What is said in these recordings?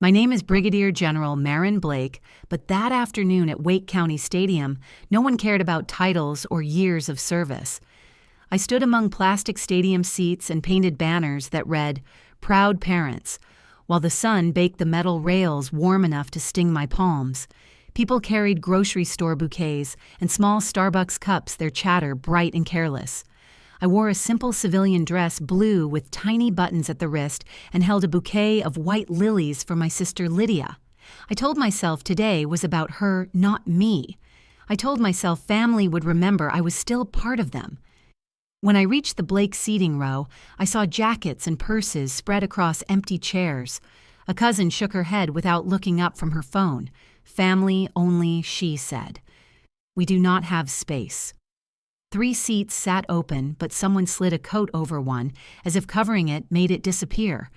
My name is Brigadier General Marin Blake, but that afternoon at Wake County Stadium, no one cared about titles or years of service. I stood among plastic stadium seats and painted banners that read, "Proud Parents," while the sun baked the metal rails warm enough to sting my palms. People carried grocery store bouquets and small Starbucks cups, their chatter bright and careless. I wore a simple civilian dress, blue with tiny buttons at the wrist, and held a bouquet of white lilies for my sister Lydia. I told myself today was about her, not me. I told myself family would remember I was still part of them. When I reached the Blake seating row, I saw jackets and purses spread across empty chairs. A cousin shook her head without looking up from her phone. "Family only," she said. "We do not have space." 3 seats sat open, but someone slid a coat over one, as if covering it made it disappear.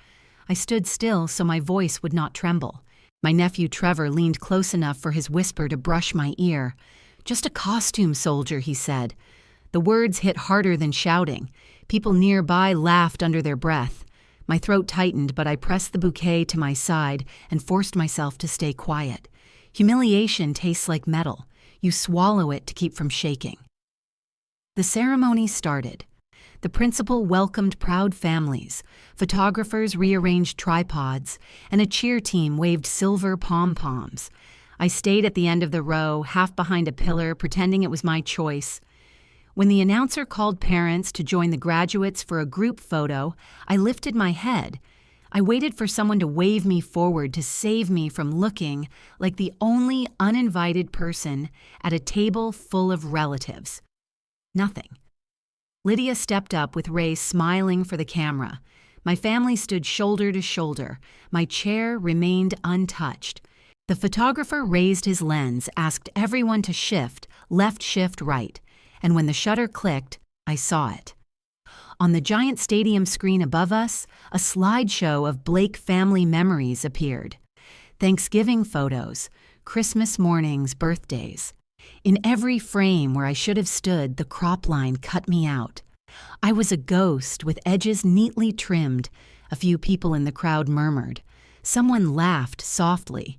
I stood still so my voice would not tremble. My nephew Trevor leaned close enough for his whisper to brush my ear. "Just a costume soldier," he said. The words hit harder than shouting. People nearby laughed under their breath. My throat tightened, but I pressed the bouquet to my side and forced myself to stay quiet. Humiliation tastes like metal. You swallow it to keep from shaking. The ceremony started. The principal welcomed proud families, photographers rearranged tripods, and a cheer team waved silver pom-poms. I stayed at the end of the row, half behind a pillar, pretending it was my choice. When the announcer called parents to join the graduates for a group photo, I lifted my head. I waited for someone to wave me forward to save me from looking like the only uninvited person at a table full of relatives. Nothing. Lydia stepped up with Ray smiling for the camera. My family stood shoulder to shoulder. My chair remained untouched. The photographer raised his lens, asked everyone to shift, left shift right, and when the shutter clicked, I saw it. On the giant stadium screen above us, a slideshow of Blake family memories appeared. Thanksgiving photos, Christmas mornings, birthdays. In every frame where I should have stood, the crop line cut me out. I was a ghost with edges neatly trimmed. A few people in the crowd murmured. Someone laughed softly.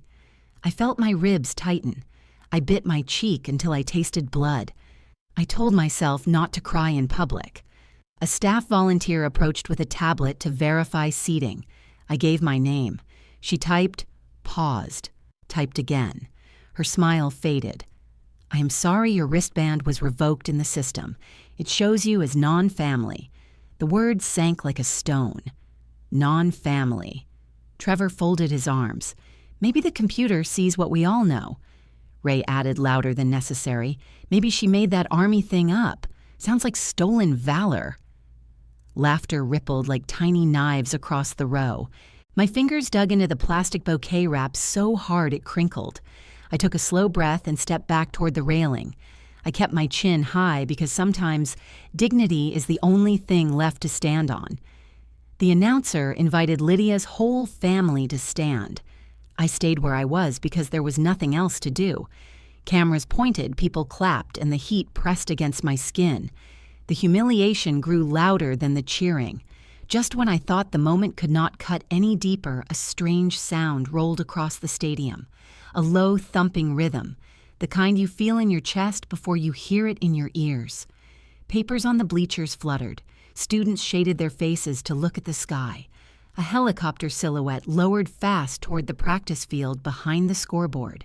I felt my ribs tighten. I bit my cheek until I tasted blood. I told myself not to cry in public. A staff volunteer approached with a tablet to verify seating. I gave my name. She typed, paused, typed again. Her smile faded. "I am sorry your wristband was revoked in the system. It shows you as non-family." The word sank like a stone. Non-family. Trevor folded his arms. "Maybe the computer sees what we all know." Ray added louder than necessary. "Maybe she made that army thing up. Sounds like stolen valor." Laughter rippled like tiny knives across the row. My fingers dug into the plastic bouquet wrap so hard it crinkled. I took a slow breath and stepped back toward the railing. I kept my chin high because sometimes dignity is the only thing left to stand on. The announcer invited Lydia's whole family to stand. I stayed where I was because there was nothing else to do. Cameras pointed, people clapped, and the heat pressed against my skin. The humiliation grew louder than the cheering. Just when I thought the moment could not cut any deeper, a strange sound rolled across the stadium. A low thumping rhythm, the kind you feel in your chest before you hear it in your ears. Papers on the bleachers fluttered. Students shaded their faces to look at the sky. A helicopter silhouette lowered fast toward the practice field behind the scoreboard.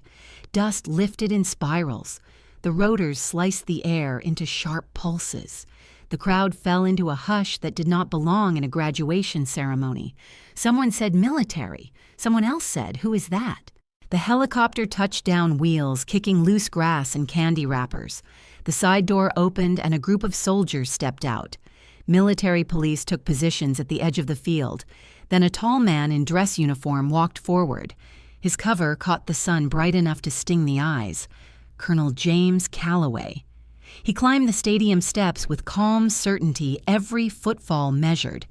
Dust lifted in spirals. The rotors sliced the air into sharp pulses. The crowd fell into a hush that did not belong in a graduation ceremony. Someone said military. Someone else said, "Who is that?" The helicopter touched down wheels, kicking loose grass and candy wrappers. The side door opened and a group of soldiers stepped out. Military police took positions at the edge of the field. Then a tall man in dress uniform walked forward. His cover caught the sun bright enough to sting the eyes. Colonel James Calloway. He climbed the stadium steps with calm certainty, every footfall measured.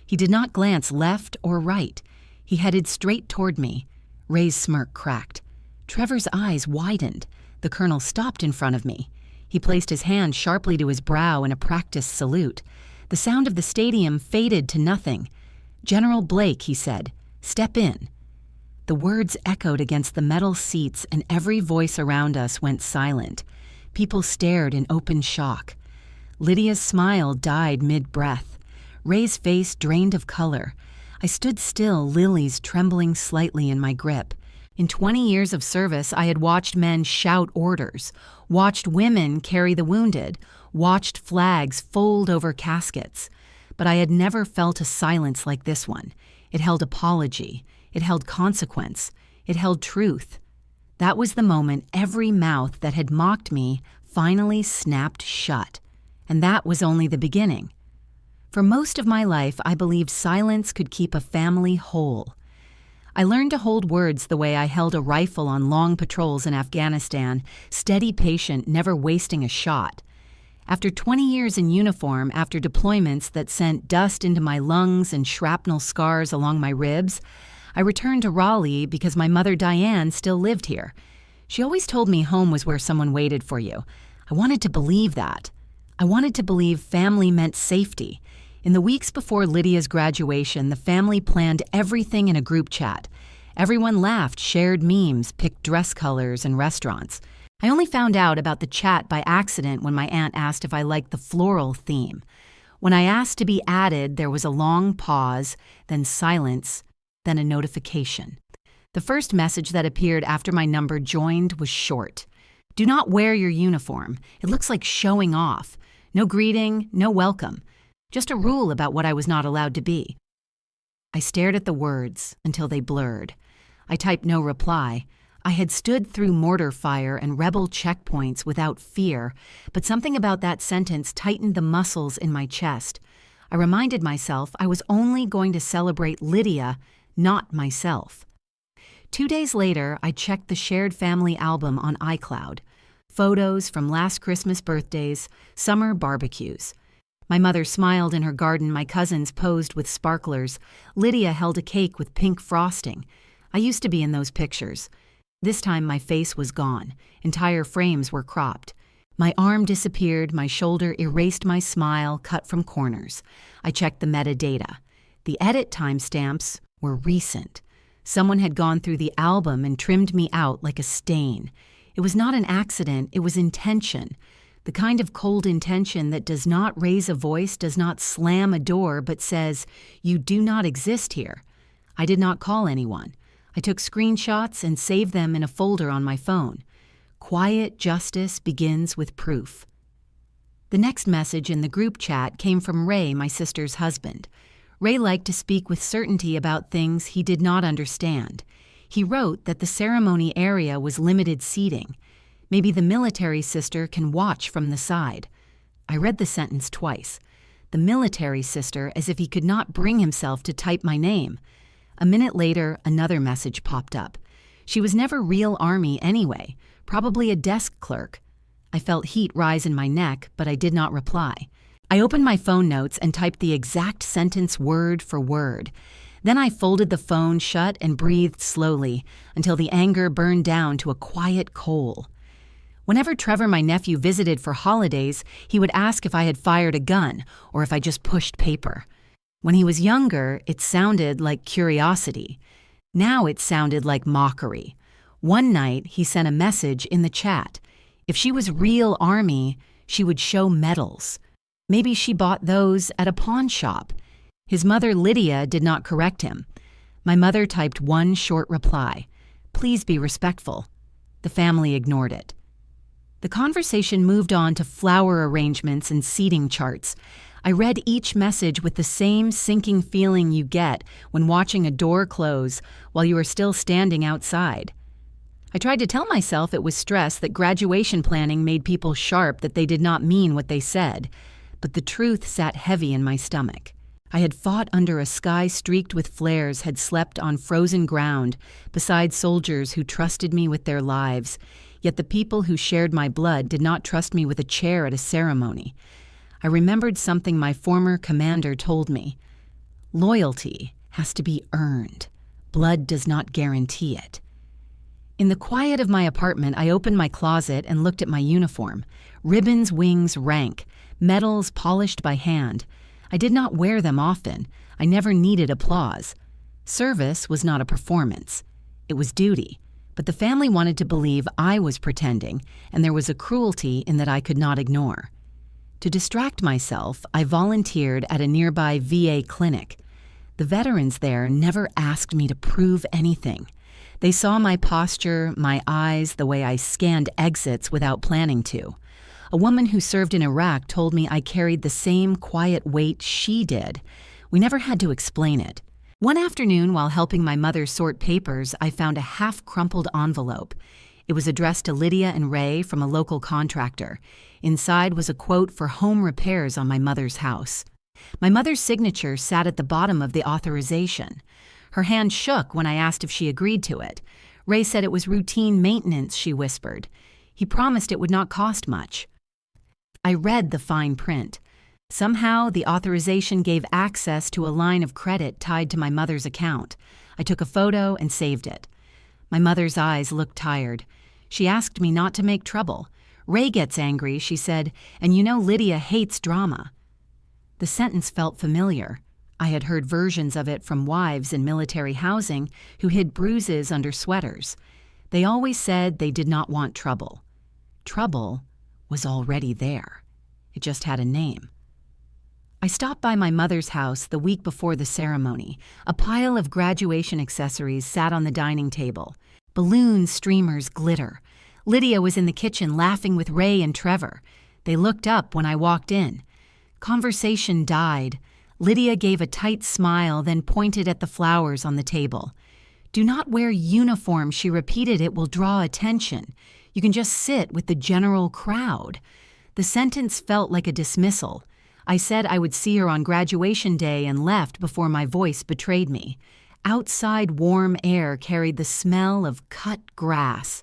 He did not glance left or right. He headed straight toward me. Ray's smirk cracked. Trevor's eyes widened. The colonel stopped in front of me. He placed his hand sharply to his brow in a practice salute. The sound of the stadium faded to nothing. "General Blake," he said, "step in." The words echoed against the metal seats and every voice around us went silent. People stared in open shock. Lydia's smile died mid-breath. Ray's face drained of color. I stood still, lilies trembling slightly in my grip. In 20 years of service, I had watched men shout orders, watched women carry the wounded, watched flags fold over caskets. But I had never felt a silence like this one. It held apology. It held consequence. It held truth. That was the moment every mouth that had mocked me finally snapped shut. And that was only the beginning. For most of my life, I believed silence could keep a family whole. I learned to hold words the way I held a rifle on long patrols in Afghanistan, steady, patient, never wasting a shot. After 20 years in uniform, after deployments that sent dust into my lungs and shrapnel scars along my ribs, I returned to Raleigh because my mother Diane still lived here. She always told me home was where someone waited for you. I wanted to believe that. I wanted to believe family meant safety. In the weeks before Lydia's graduation, the family planned everything in a group chat. Everyone laughed, shared memes, picked dress colors and restaurants. I only found out about the chat by accident when my aunt asked if I liked the floral theme. When I asked to be added, there was a long pause, then silence, then a notification. The first message that appeared after my number joined was short. Do not wear your uniform. It looks like showing off. No greeting, no welcome. Just a rule about what I was not allowed to be. I stared at the words until they blurred. I typed no reply. I had stood through mortar fire and rebel checkpoints without fear, but something about that sentence tightened the muscles in my chest. I reminded myself I was only going to celebrate Lydia, not myself. 2 days later, I checked the shared family album on iCloud. Photos from last Christmas birthdays, summer barbecues. My mother smiled in her garden, my cousins posed with sparklers. Lydia held a cake with pink frosting. I used to be in those pictures. This time my face was gone. Entire frames were cropped. My arm disappeared, my shoulder erased my smile cut from corners. I checked the metadata. The edit timestamps were recent. Someone had gone through the album and trimmed me out like a stain. It was not an accident, it was intention. The kind of cold intention that does not raise a voice, does not slam a door, but says, "You do not exist here." I did not call anyone. I took screenshots and saved them in a folder on my phone. Quiet justice begins with proof. The next message in the group chat came from Ray, my sister's husband. Ray liked to speak with certainty about things he did not understand. He wrote that the ceremony area was limited seating. Maybe the military sister can watch from the side. I read the sentence twice. The military sister, as if he could not bring himself to type my name. A minute later, another message popped up. She was never real Army anyway, probably a desk clerk. I felt heat rise in my neck, but I did not reply. I opened my phone notes and typed the exact sentence word for word. Then I folded the phone shut and breathed slowly until the anger burned down to a quiet coal. Whenever Trevor, my nephew, visited for holidays, he would ask if I had fired a gun or if I just pushed paper. When he was younger, it sounded like curiosity. Now it sounded like mockery. One night, he sent a message in the chat. If she was real Army, she would show medals. Maybe she bought those at a pawn shop. His mother, Lydia, did not correct him. My mother typed one short reply. Please be respectful. The family ignored it. The conversation moved on to flower arrangements and seating charts. I read each message with the same sinking feeling you get when watching a door close while you are still standing outside. I tried to tell myself it was stress that graduation planning made people sharp, that they did not mean what they said, but the truth sat heavy in my stomach. I had fought under a sky streaked with flares, had slept on frozen ground beside soldiers who trusted me with their lives, yet the people who shared my blood did not trust me with a chair at a ceremony. I remembered something my former commander told me. Loyalty has to be earned. Blood does not guarantee it. In the quiet of my apartment, I opened my closet and looked at my uniform. Ribbons, wings, rank, medals polished by hand. I did not wear them often. I never needed applause. Service was not a performance. It was duty, but the family wanted to believe I was pretending, and there was a cruelty in that I could not ignore. To distract myself, I volunteered at a nearby VA clinic. The veterans there never asked me to prove anything. They saw my posture, my eyes, the way I scanned exits without planning to. A woman who served in Iraq told me I carried the same quiet weight she did. We never had to explain it. One afternoon, while helping my mother sort papers, I found a half-crumpled envelope. It was addressed to Lydia and Ray from a local contractor. Inside was a quote for home repairs on my mother's house. My mother's signature sat at the bottom of the authorization. Her hand shook when I asked if she agreed to it. Ray said it was routine maintenance, she whispered. He promised it would not cost much. I read the fine print. Somehow, the authorization gave access to a line of credit tied to my mother's account. I took a photo and saved it. My mother's eyes looked tired. She asked me not to make trouble. Ray gets angry, she said, and you know Lydia hates drama. The sentence felt familiar. I had heard versions of it from wives in military housing who hid bruises under sweaters. They always said they did not want trouble. Trouble was already there. It just had a name. I stopped by my mother's house the week before the ceremony. A pile of graduation accessories sat on the dining table. Balloons, streamers, glitter. Lydia was in the kitchen laughing with Ray and Trevor. They looked up when I walked in. Conversation died. Lydia gave a tight smile, then pointed at the flowers on the table. "Do not wear uniform," she repeated. "It will draw attention. You can just sit with the general crowd." The sentence felt like a dismissal. I said I would see her on graduation day and left before my voice betrayed me. Outside warm air carried the smell of cut grass.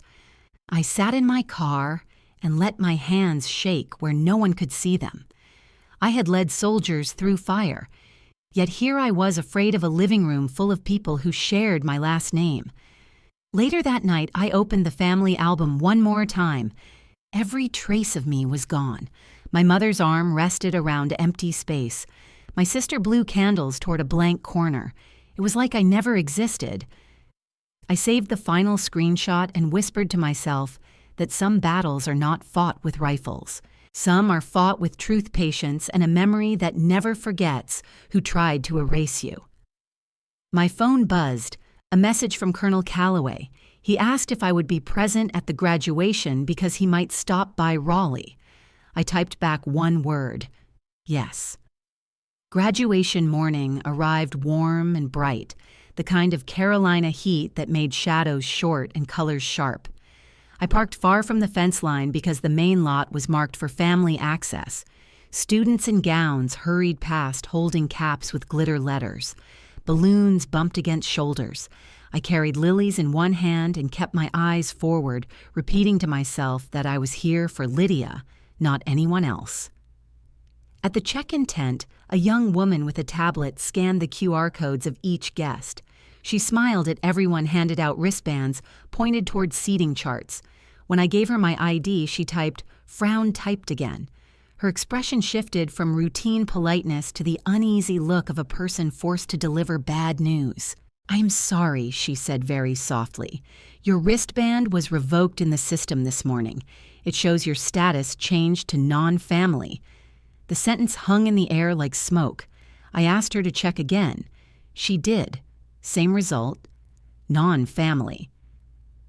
I sat in my car and let my hands shake where no one could see them. I had led soldiers through fire, yet here I was afraid of a living room full of people who shared my last name. Later that night, I opened the family album one more time. Every trace of me was gone. My mother's arm rested around empty space. My sister blew candles toward a blank corner. It was like I never existed. I saved the final screenshot and whispered to myself that some battles are not fought with rifles. Some are fought with truth, patience, and a memory that never forgets who tried to erase you. My phone buzzed, a message from Colonel Calloway. He asked if I would be present at the graduation because he might stop by Raleigh. I typed back one word: yes. Graduation morning arrived warm and bright, the kind of Carolina heat that made shadows short and colors sharp. I parked far from the fence line because the main lot was marked for family access. Students in gowns hurried past holding caps with glitter letters. Balloons bumped against shoulders. I carried lilies in one hand and kept my eyes forward, repeating to myself that I was here for Lydia, not anyone else. At the check-in tent, a young woman with a tablet scanned the QR codes of each guest. She smiled at everyone, handed out wristbands, pointed toward seating charts. When I gave her my ID, she typed, "Frown typed again." Her expression shifted from routine politeness to the uneasy look of a person forced to deliver bad news. "I'm sorry," she said very softly. "Your wristband was revoked in the system this morning. It shows your status changed to non-family." The sentence hung in the air like smoke. I asked her to check again. She did. Same result. Non-family.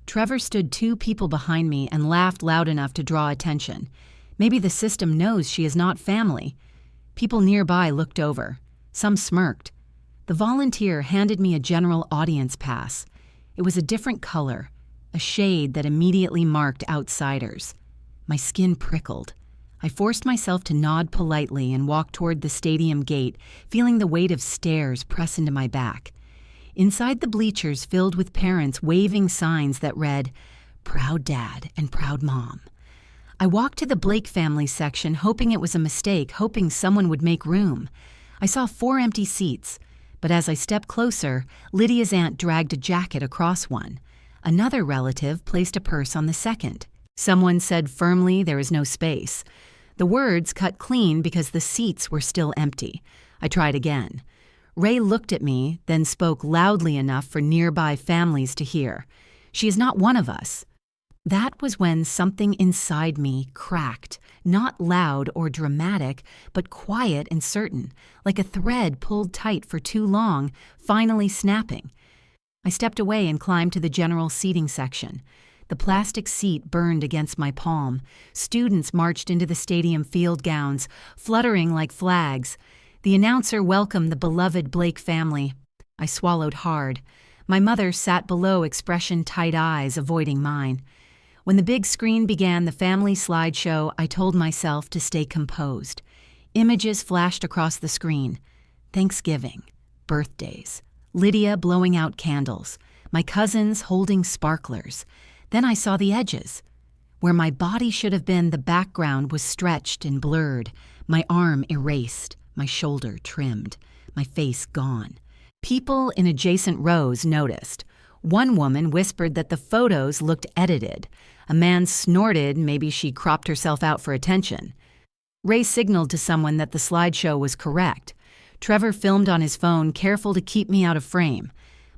Trevor stood 2 people behind me and laughed loud enough to draw attention. Maybe the system knows she is not family. People nearby looked over. Some smirked. The volunteer handed me a general audience pass. It was a different color, a shade that immediately marked outsiders. My skin prickled. I forced myself to nod politely and walk toward the stadium gate, feeling the weight of stairs press into my back. Inside the bleachers filled with parents waving signs that read, "Proud Dad" and "Proud Mom." I walked to the Blake family section, hoping it was a mistake, hoping someone would make room. I saw 4 empty seats, but as I stepped closer, Lydia's aunt dragged a jacket across one. Another relative placed a purse on the second. Someone said firmly, "There is no space." The words cut clean because the seats were still empty. I tried again. Ray looked at me, then spoke loudly enough for nearby families to hear. "She is not one of us." That was when something inside me cracked, not loud or dramatic, but quiet and certain, like a thread pulled tight for too long, finally snapping. I stepped away and climbed to the general seating section. The plastic seat burned against my palm. Students marched into the stadium field gowns, fluttering like flags. The announcer welcomed the beloved Blake family. I swallowed hard. My mother sat below, expression tight eyes, avoiding mine. When the big screen began the family slideshow, I told myself to stay composed. Images flashed across the screen. Thanksgiving, birthdays, Lydia blowing out candles, my cousins holding sparklers. Then I saw the edges. Where my body should have been, the background was stretched and blurred, my arm erased, my shoulder trimmed, my face gone. People in adjacent rows noticed. One woman whispered that the photos looked edited. A man snorted maybe she cropped herself out for attention. Ray signaled to someone that the slideshow was correct. Trevor filmed on his phone, careful to keep me out of frame.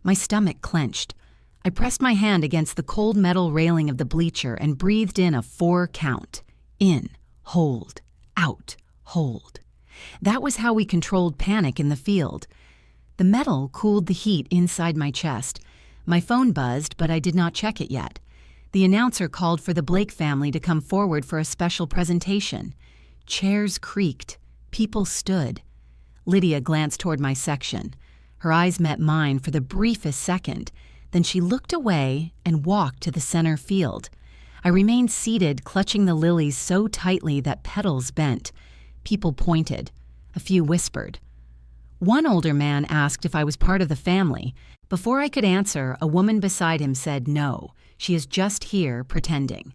My stomach clenched. I pressed my hand against the cold metal railing of the bleacher and breathed in a 4 count. In, hold, out, hold. That was how we controlled panic in the field. The metal cooled the heat inside my chest. My phone buzzed, but I did not check it yet. The announcer called for the Blake family to come forward for a special presentation. Chairs creaked. People stood. Lydia glanced toward my section. Her eyes met mine for the briefest second. Then she looked away and walked to the center field. I remained seated, clutching the lilies so tightly that petals bent. People pointed. A few whispered. One older man asked if I was part of the family. Before I could answer, a woman beside him said no. She is just here pretending.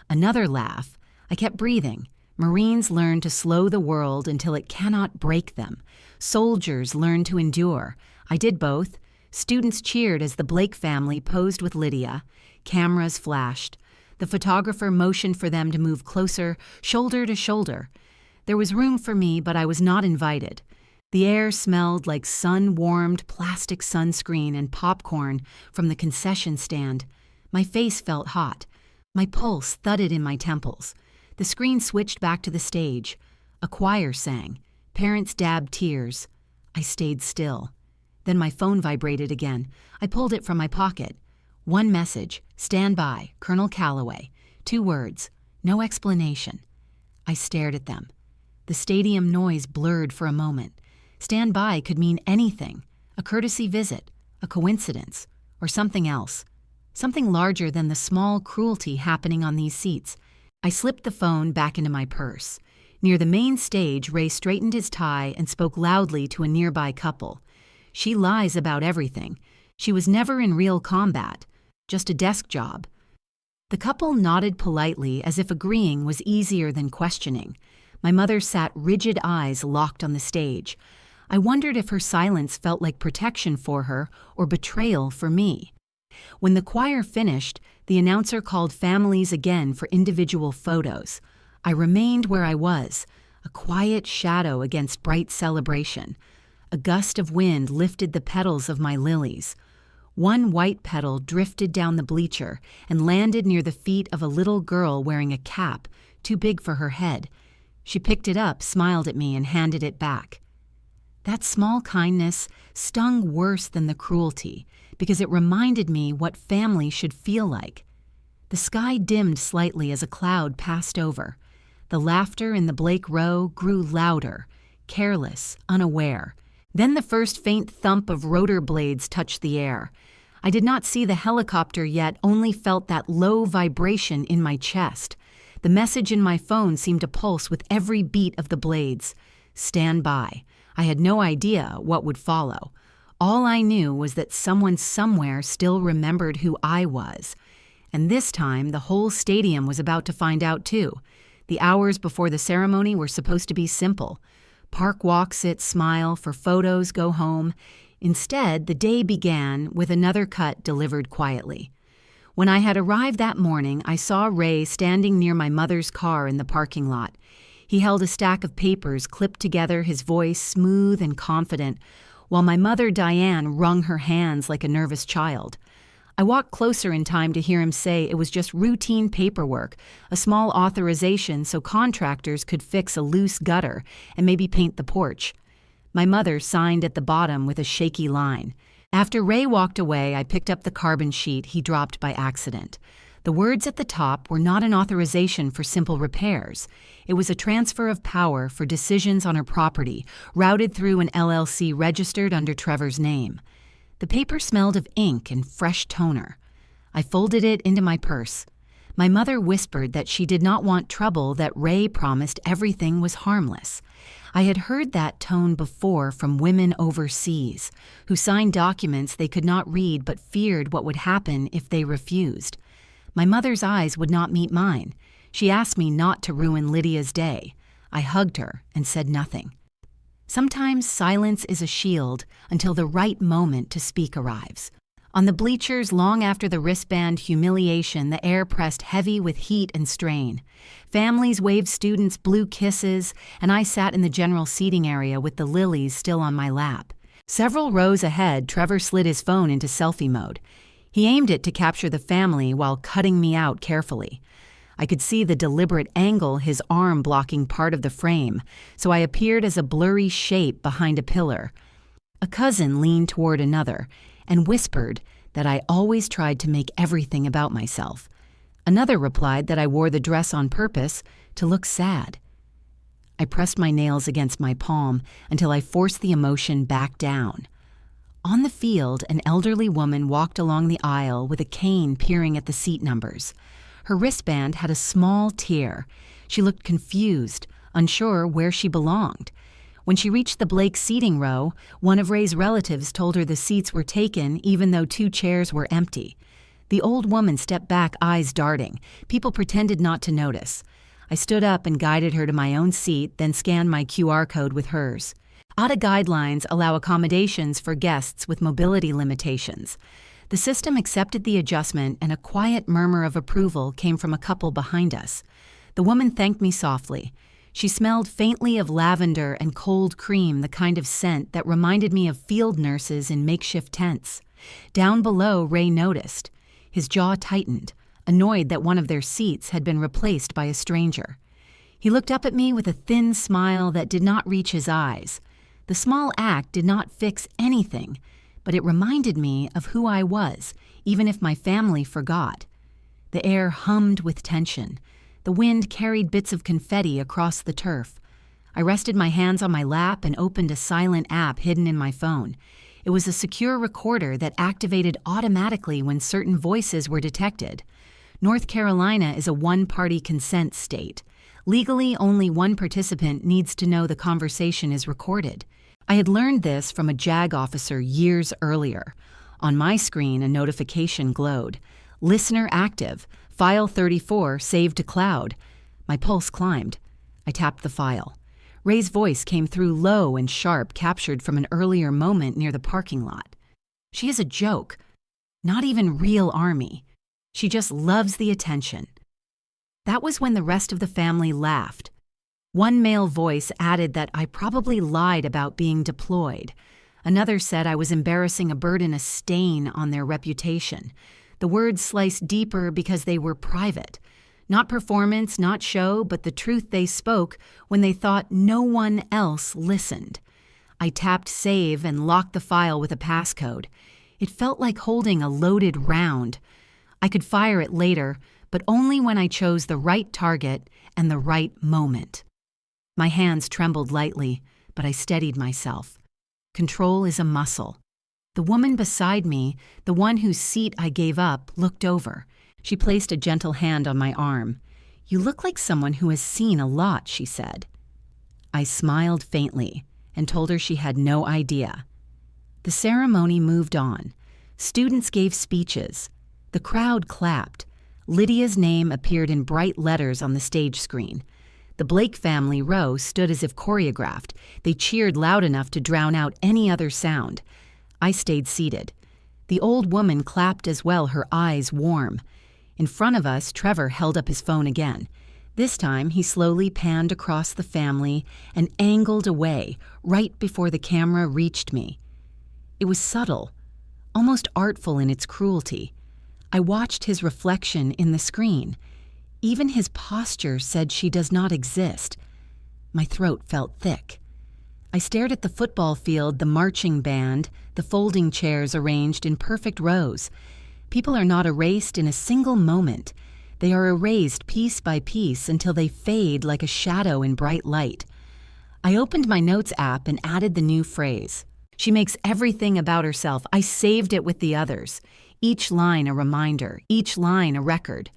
Another laugh. I kept breathing. Marines learn to slow the world until it cannot break them. Soldiers learn to endure. I did both. Students cheered as the Blake family posed with Lydia. Cameras flashed. The photographer motioned for them to move closer, shoulder to shoulder. There was room for me, but I was not invited. The air smelled like sun-warmed plastic sunscreen and popcorn from the concession stand. My face felt hot. My pulse thudded in my temples. The screen switched back to the stage. A choir sang. Parents dabbed tears. I stayed still. Then my phone vibrated again. I pulled it from my pocket. One message. Stand by. Colonel Calloway. 2 words. No explanation. I stared at them. The stadium noise blurred for a moment. Stand by could mean anything. A courtesy visit. A coincidence. Or something else. Something larger than the small cruelty happening on these seats. I slipped the phone back into my purse. Near the main stage, Ray straightened his tie and spoke loudly to a nearby couple. She lies about everything. She was never in real combat, just a desk job. The couple nodded politely as if agreeing was easier than questioning. My mother sat rigid eyes locked on the stage. I wondered if her silence felt like protection for her or betrayal for me. When the choir finished, the announcer called families again for individual photos. I remained where I was, a quiet shadow against bright celebration. A gust of wind lifted the petals of my lilies. One white petal drifted down the bleacher and landed near the feet of a little girl wearing a cap, too big for her head. She picked it up, smiled at me, and handed it back. That small kindness stung worse than the cruelty, because it reminded me what family should feel like. The sky dimmed slightly as a cloud passed over. The laughter in the Blake row grew louder, careless, unaware. Then the first faint thump of rotor blades touched the air. I did not see the helicopter yet, only felt that low vibration in my chest. The message in my phone seemed to pulse with every beat of the blades. Stand by. I had no idea what would follow. All I knew was that someone somewhere still remembered who I was. And this time, the whole stadium was about to find out too. The hours before the ceremony were supposed to be simple. Park walk, sit, smile, for photos, go home. Instead, the day began with another cut delivered quietly. When I had arrived that morning, I saw Ray standing near my mother's car in the parking lot. He held a stack of papers clipped together, his voice smooth and confident. while my mother, Diane, wrung her hands like a nervous child. I walked closer in time to hear him say it was just routine paperwork, a small authorization so contractors could fix a loose gutter and maybe paint the porch. My mother signed at the bottom with a shaky line. After Ray walked away, I picked up the carbon sheet he dropped by accident. The words at the top were not an authorization for simple repairs. It was a transfer of power for decisions on her property, routed through an LLC registered under Trevor's name. The paper smelled of ink and fresh toner. I folded it into my purse. My mother whispered that she did not want trouble, that Ray promised everything was harmless. I had heard that tone before from women overseas, who signed documents they could not read but feared what would happen if they refused. My mother's eyes would not meet mine. She asked me not to ruin Lydia's day. I hugged her and said nothing. Sometimes silence is a shield until the right moment to speak arrives. On the bleachers, long after the wristband humiliation, the air pressed heavy with heat and strain. Families waved students blue kisses, and I sat in the general seating area with the lilies still on my lap. Several rows ahead, Trevor slid his phone into selfie mode. He aimed it to capture the family while cutting me out carefully. I could see the deliberate angle, his arm blocking part of the frame, so I appeared as a blurry shape behind a pillar. A cousin leaned toward another and whispered that I always tried to make everything about myself. Another replied that I wore the dress on purpose to look sad. I pressed my nails against my palm until I forced the emotion back down. On the field, an elderly woman walked along the aisle with a cane peering at the seat numbers. Her wristband had a small tear. She looked confused, unsure where she belonged. When she reached the Blake seating row, one of Ray's relatives told her the seats were taken even though 2 chairs were empty. The old woman stepped back, eyes darting. People pretended not to notice. I stood up and guided her to my own seat, then scanned my QR code with hers. ADA guidelines allow accommodations for guests with mobility limitations. The system accepted the adjustment, and a quiet murmur of approval came from a couple behind us. The woman thanked me softly. She smelled faintly of lavender and cold cream, the kind of scent that reminded me of field nurses in makeshift tents. Down below, Ray noticed. His jaw tightened, annoyed that one of their seats had been replaced by a stranger. He looked up at me with a thin smile that did not reach his eyes. The small act did not fix anything, but it reminded me of who I was, even if my family forgot. The air hummed with tension. The wind carried bits of confetti across the turf. I rested my hands on my lap and opened a silent app hidden in my phone. It was a secure recorder that activated automatically when certain voices were detected. North Carolina is a one-party consent state. Legally, only one participant needs to know the conversation is recorded. I had learned this from a JAG officer years earlier. On my screen, a notification glowed. Listener active. File 34 saved to cloud. My pulse climbed. I tapped the file. Ray's voice came through low and sharp, captured from an earlier moment near the parking lot. She is a joke. Not even real Army. She just loves the attention. That was when the rest of the family laughed. One male voice added that I probably lied about being deployed. Another said I was embarrassing a bird and a stain on their reputation. The words sliced deeper because they were private. Not performance, not show, but the truth they spoke when they thought no one else listened. I tapped save and locked the file with a passcode. It felt like holding a loaded round. I could fire it later, but only when I chose the right target and the right moment. My hands trembled lightly, but I steadied myself. Control is a muscle. The woman beside me, the one whose seat I gave up, looked over. She placed a gentle hand on my arm. "You look like someone who has seen a lot," she said. I smiled faintly and told her she had no idea. The ceremony moved on. Students gave speeches. The crowd clapped. Lydia's name appeared in bright letters on the stage screen. The Blake family row stood as if choreographed. They cheered loud enough to drown out any other sound. I stayed seated. The old woman clapped as well, her eyes warm. In front of us, Trevor held up his phone again. This time, he slowly panned across the family and angled away, right before the camera reached me. It was subtle, almost artful in its cruelty. I watched his reflection in the screen. Even his posture said she does not exist. My throat felt thick. I stared at the football field, the marching band, the folding chairs arranged in perfect rows. People are not erased in a single moment. They are erased piece by piece until they fade like a shadow in bright light. I opened my notes app and added the new phrase. She makes everything about herself. I saved it with the others. Each line a reminder, each line a record.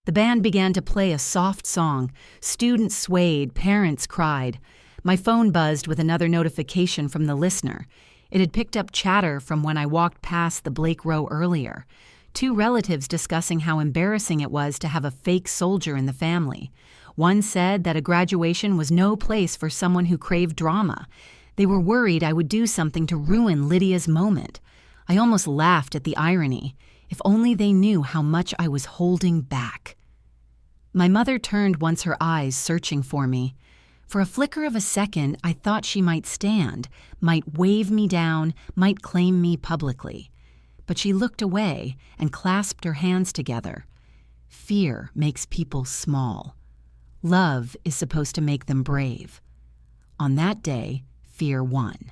The band began to play a soft song. Students swayed, parents cried. My phone buzzed with another notification from the listener. It had picked up chatter from when I walked past the Blake row earlier. 2 relatives discussing how embarrassing it was to have a fake soldier in the family. One said that a graduation was no place for someone who craved drama. They were worried I would do something to ruin Lydia's moment. I almost laughed at the irony. If only they knew how much I was holding back. My mother turned once, her eyes searching for me. For a flicker of a second, I thought she might stand, might wave me down, might claim me publicly. But she looked away and clasped her hands together. Fear makes people small. Love is supposed to make them brave. On that day, fear won.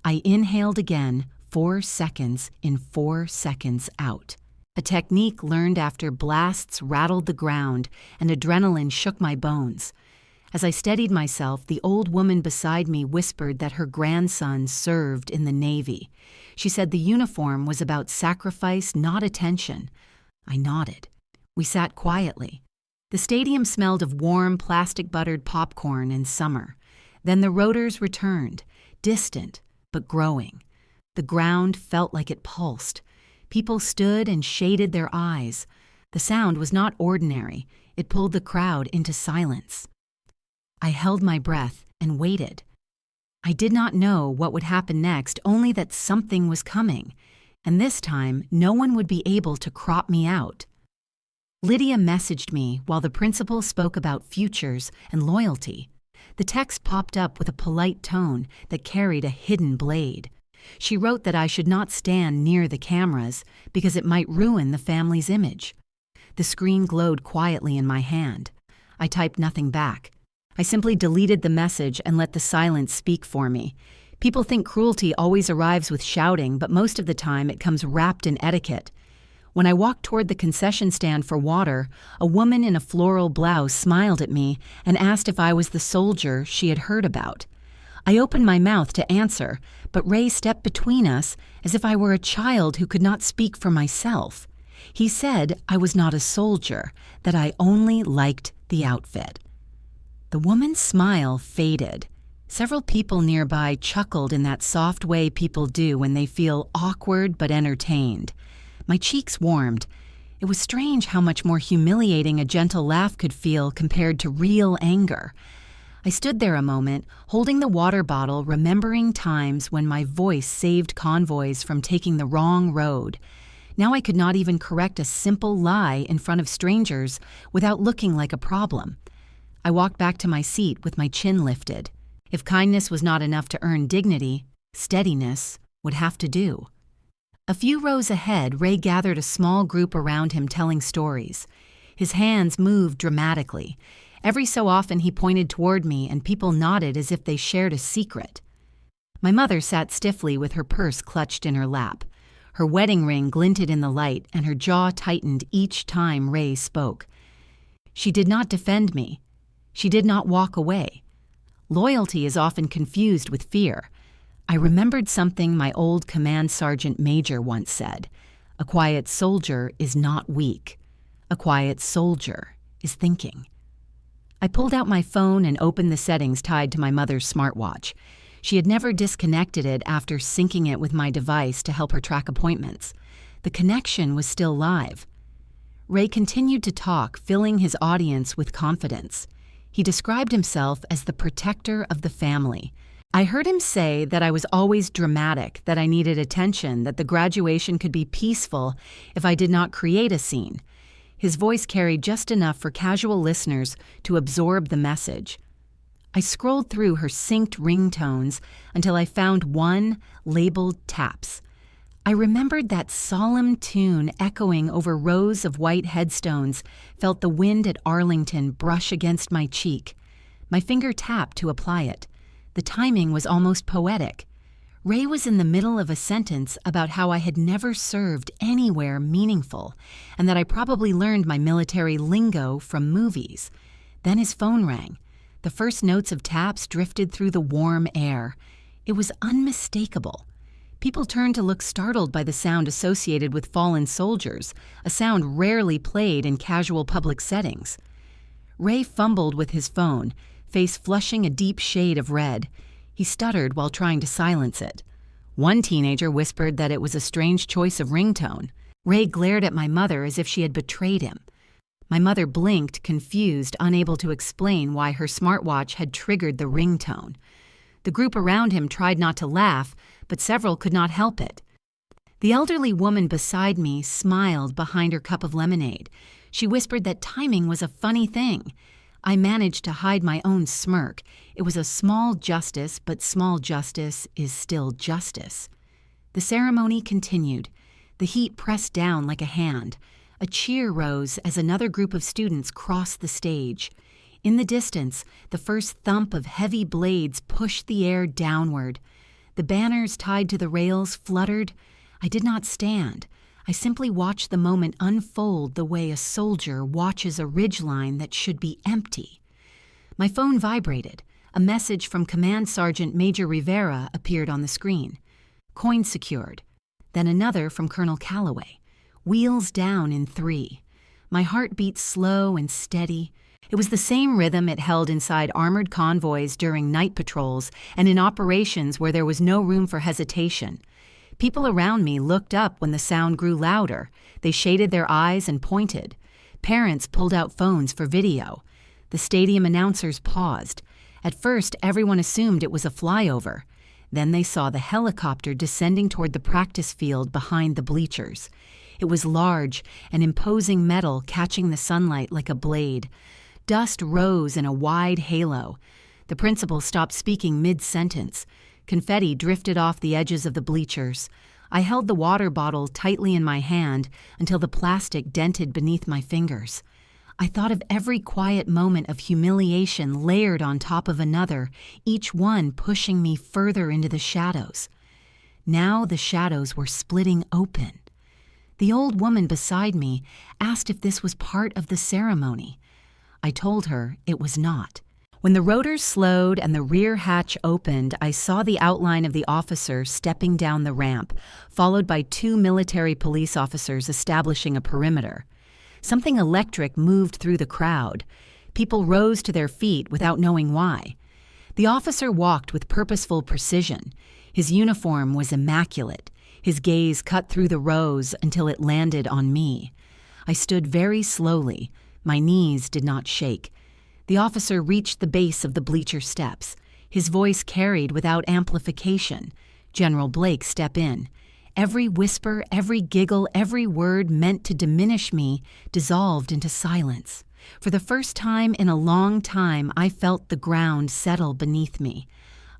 I inhaled again, 4 seconds in, 4 seconds out. A technique learned after blasts rattled the ground and adrenaline shook my bones. As I steadied myself, the old woman beside me whispered that her grandson served in the Navy. She said the uniform was about sacrifice, not attention. I nodded. We sat quietly. The stadium smelled of warm, plastic-buttered popcorn and summer. Then the rotors returned, distant but growing. The ground felt like it pulsed. People stood and shaded their eyes. The sound was not ordinary. It pulled the crowd into silence. I held my breath and waited. I did not know what would happen next, only that something was coming, and this time no one would be able to crop me out. Lydia messaged me while the principal spoke about futures and loyalty. The text popped up with a polite tone that carried a hidden blade. She wrote that I should not stand near the cameras because it might ruin the family's image. The screen glowed quietly in my hand. I typed nothing back. I simply deleted the message and let the silence speak for me. People think cruelty always arrives with shouting, but most of the time it comes wrapped in etiquette. When I walked toward the concession stand for water, a woman in a floral blouse smiled at me and asked if I was the soldier she had heard about. I opened my mouth to answer, but Ray stepped between us as if I were a child who could not speak for myself. He said I was not a soldier, that I only liked the outfit. The woman's smile faded. Several people nearby chuckled in that soft way people do when they feel awkward but entertained. My cheeks warmed. It was strange how much more humiliating a gentle laugh could feel compared to real anger. I stood there a moment, holding the water bottle, remembering times when my voice saved convoys from taking the wrong road. Now I could not even correct a simple lie in front of strangers without looking like a problem. I walked back to my seat with my chin lifted. If kindness was not enough to earn dignity, steadiness would have to do. A few rows ahead, Ray gathered a small group around him telling stories. His hands moved dramatically. Every so often he pointed toward me and people nodded as if they shared a secret. My mother sat stiffly with her purse clutched in her lap. Her wedding ring glinted in the light and her jaw tightened each time Ray spoke. She did not defend me. She did not walk away. Loyalty is often confused with fear. I remembered something my old command sergeant major once said. A quiet soldier is not weak. A quiet soldier is thinking. I pulled out my phone and opened the settings tied to my mother's smartwatch. She had never disconnected it after syncing it with my device to help her track appointments. The connection was still live. Ray continued to talk, filling his audience with confidence. He described himself as the protector of the family. I heard him say that I was always dramatic, that I needed attention, that the graduation could be peaceful if I did not create a scene. His voice carried just enough for casual listeners to absorb the message. I scrolled through her synced ringtones until I found one labeled Taps. I remembered that solemn tune echoing over rows of white headstones, felt the wind at Arlington brush against my cheek. My finger tapped to apply it. The timing was almost poetic. Ray was in the middle of a sentence about how I had never served anywhere meaningful, and that I probably learned my military lingo from movies. Then his phone rang. The first notes of Taps drifted through the warm air. It was unmistakable. People turned to look startled by the sound associated with fallen soldiers, a sound rarely played in casual public settings. Ray fumbled with his phone, face flushing a deep shade of red. He stuttered while trying to silence it. One teenager whispered that it was a strange choice of ringtone. Ray glared at my mother as if she had betrayed him. My mother blinked, confused, unable to explain why her smartwatch had triggered the ringtone. The group around him tried not to laugh, but several could not help it. The elderly woman beside me smiled behind her cup of lemonade. She whispered that timing was a funny thing. I managed to hide my own smirk. It was a small justice, but small justice is still justice. The ceremony continued. The heat pressed down like a hand. A cheer rose as another group of students crossed the stage. In the distance, the first thump of heavy blades pushed the air downward. The banners tied to the rails fluttered. I did not stand. I simply watched the moment unfold the way a soldier watches a ridgeline that should be empty. My phone vibrated. A message from Command Sergeant Major Rivera appeared on the screen. Coin secured. Then another from Colonel Calloway. Wheels down in 3. My heart beat slow and steady. It was the same rhythm it held inside armored convoys during night patrols and in operations where there was no room for hesitation. People around me looked up when the sound grew louder. They shaded their eyes and pointed. Parents pulled out phones for video. The stadium announcers paused. At first, everyone assumed it was a flyover. Then they saw the helicopter descending toward the practice field behind the bleachers. It was large, an imposing metal catching the sunlight like a blade. Dust rose in a wide halo. The principal stopped speaking mid-sentence. Confetti drifted off the edges of the bleachers. I held the water bottle tightly in my hand until the plastic dented beneath my fingers. I thought of every quiet moment of humiliation layered on top of another, each one pushing me further into the shadows. Now the shadows were splitting open. The old woman beside me asked if this was part of the ceremony. I told her it was not. When the rotors slowed and the rear hatch opened, I saw the outline of the officer stepping down the ramp, followed by 2 military police officers establishing a perimeter. Something electric moved through the crowd. People rose to their feet without knowing why. The officer walked with purposeful precision. His uniform was immaculate. His gaze cut through the rows until it landed on me. I stood very slowly. My knees did not shake. The officer reached the base of the bleacher steps. His voice carried without amplification. General Blake, step in. Every whisper, every giggle, every word meant to diminish me dissolved into silence. For the first time in a long time, I felt the ground settle beneath me.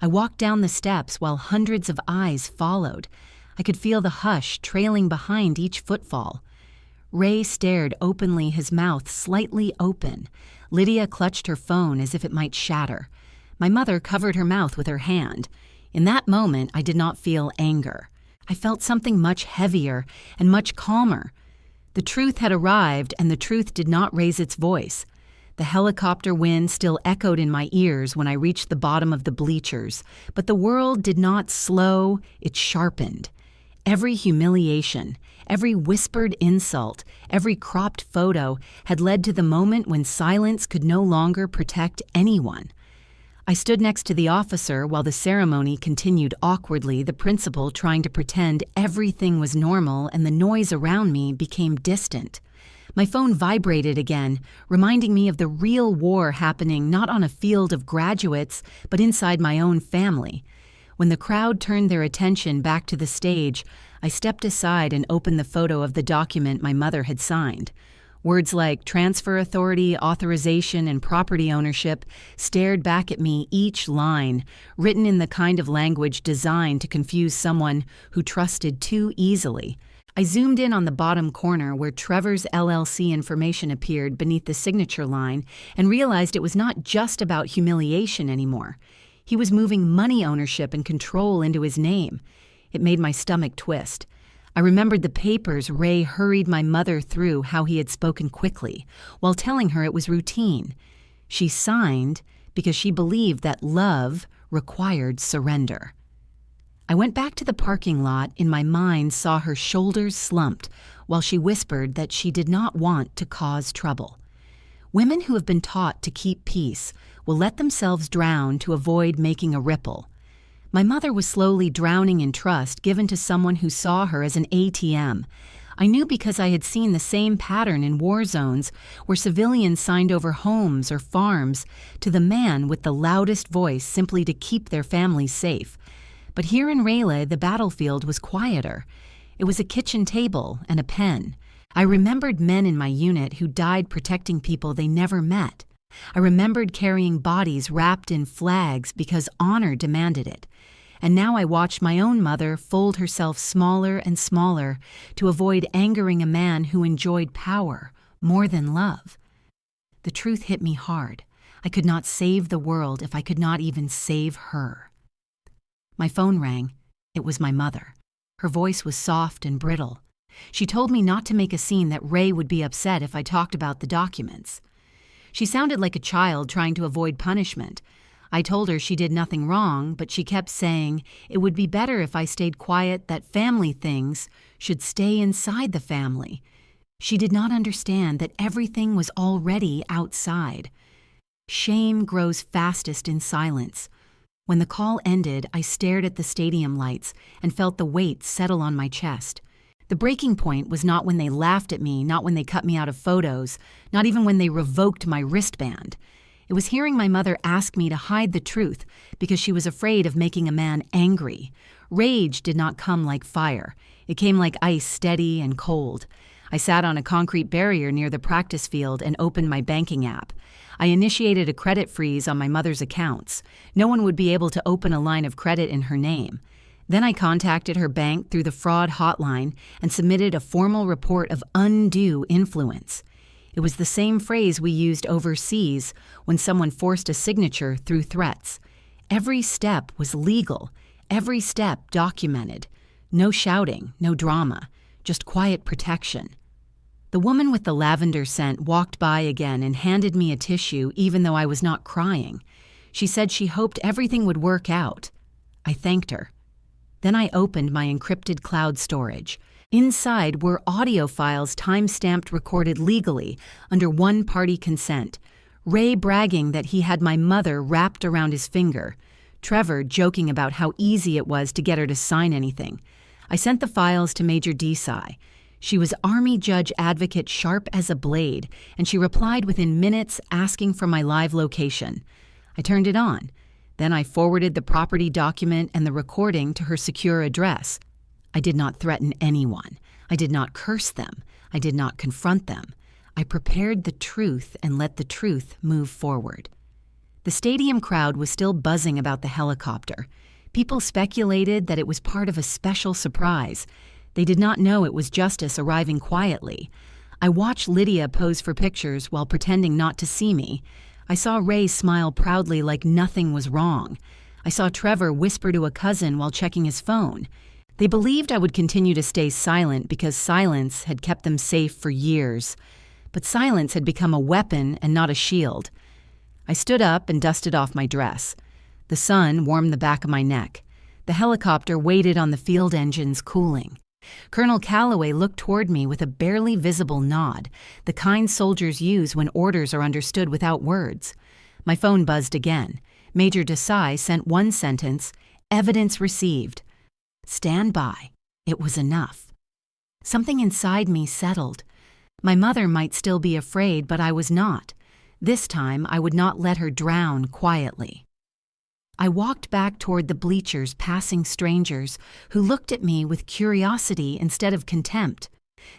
I walked down the steps while hundreds of eyes followed. I could feel the hush trailing behind each footfall. Ray stared openly, his mouth slightly open. Lydia clutched her phone as if it might shatter. My mother covered her mouth with her hand. In that moment, I did not feel anger. I felt something much heavier and much calmer. The truth had arrived, and the truth did not raise its voice. The helicopter wind still echoed in my ears when I reached the bottom of the bleachers, but the world did not slow, it sharpened. Every humiliation, every whispered insult, every cropped photo had led to the moment when silence could no longer protect anyone. I stood next to the officer while the ceremony continued awkwardly, the principal trying to pretend everything was normal and the noise around me became distant. My phone vibrated again, reminding me of the real war happening not on a field of graduates, but inside my own family. When the crowd turned their attention back to the stage, I stepped aside and opened the photo of the document my mother had signed. Words like transfer authority, authorization, and property ownership stared back at me, each line written in the kind of language designed to confuse someone who trusted too easily. I zoomed in on the bottom corner where Trevor's LLC information appeared beneath the signature line and realized it was not just about humiliation anymore. He was moving money ownership and control into his name. It made my stomach twist. I remembered the papers Ray hurried my mother through, how he had spoken quickly, while telling her it was routine. She signed because she believed that love required surrender. I went back to the parking lot. In my mind, saw her shoulders slumped while she whispered that she did not want to cause trouble. Women who have been taught to keep peace will let themselves drown to avoid making a ripple. My mother was slowly drowning in trust given to someone who saw her as an ATM. I knew because I had seen the same pattern in war zones where civilians signed over homes or farms to the man with the loudest voice simply to keep their families safe. But here in Raleigh, the battlefield was quieter. It was a kitchen table and a pen. I remembered men in my unit who died protecting people they never met. I remembered carrying bodies wrapped in flags because honor demanded it. And now I watched my own mother fold herself smaller and smaller to avoid angering a man who enjoyed power more than love. The truth hit me hard. I could not save the world if I could not even save her. My phone rang. It was my mother. Her voice was soft and brittle. She told me not to make a scene, that Ray would be upset if I talked about the documents. She sounded like a child trying to avoid punishment. I told her she did nothing wrong, but she kept saying it would be better if I stayed quiet, that family things should stay inside the family. She did not understand that everything was already outside. Shame grows fastest in silence. When the call ended, I stared at the stadium lights and felt the weight settle on my chest. The breaking point was not when they laughed at me, not when they cut me out of photos, not even when they revoked my wristband. It was hearing my mother ask me to hide the truth because she was afraid of making a man angry. Rage did not come like fire. It came like ice, steady and cold. I sat on a concrete barrier near the practice field and opened my banking app. I initiated a credit freeze on my mother's accounts. No one would be able to open a line of credit in her name. Then I contacted her bank through the fraud hotline and submitted a formal report of undue influence. It was the same phrase we used overseas when someone forced a signature through threats. Every step was legal, every step documented. No shouting, no drama, just quiet protection. The woman with the lavender scent walked by again and handed me a tissue even though I was not crying. She said she hoped everything would work out. I thanked her. Then I opened my encrypted cloud storage. Inside were audio files time-stamped, recorded legally under one-party consent. Ray bragging that he had my mother wrapped around his finger. Trevor joking about how easy it was to get her to sign anything. I sent the files to Major Desai. She was Army Judge Advocate, sharp as a blade, and she replied within minutes asking for my live location. I turned it on. Then I forwarded the property document and the recording to her secure address. I did not threaten anyone. I did not curse them. I did not confront them. I prepared the truth and let the truth move forward. The stadium crowd was still buzzing about the helicopter. People speculated that it was part of a special surprise. They did not know it was justice arriving quietly. I watched Lydia pose for pictures while pretending not to see me. I saw Ray smile proudly like nothing was wrong. I saw Trevor whisper to a cousin while checking his phone. They believed I would continue to stay silent because silence had kept them safe for years. But silence had become a weapon and not a shield. I stood up and dusted off my dress. The sun warmed the back of my neck. The helicopter waited on the field engines, cooling. Colonel Calloway looked toward me with a barely visible nod, the kind soldiers use when orders are understood without words. My phone buzzed again. Major Desai sent one sentence, "Evidence received." Stand by. It was enough. Something inside me settled. My mother might still be afraid, but I was not. This time, I would not let her drown quietly. I walked back toward the bleachers, passing strangers who looked at me with curiosity instead of contempt.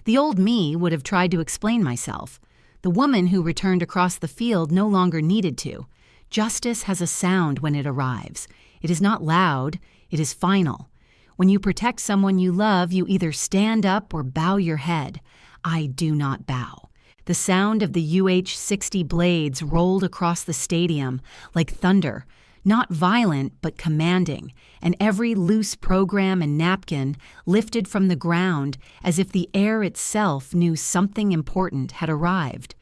The old me would have tried to explain myself. The woman who returned across the field no longer needed to. Justice has a sound when it arrives. It is not loud, it is final. When you protect someone you love, you either stand up or bow your head. I do not bow. The sound of the UH-60 blades rolled across the stadium like thunder, not violent but commanding, and every loose program and napkin lifted from the ground as if the air itself knew something important had arrived.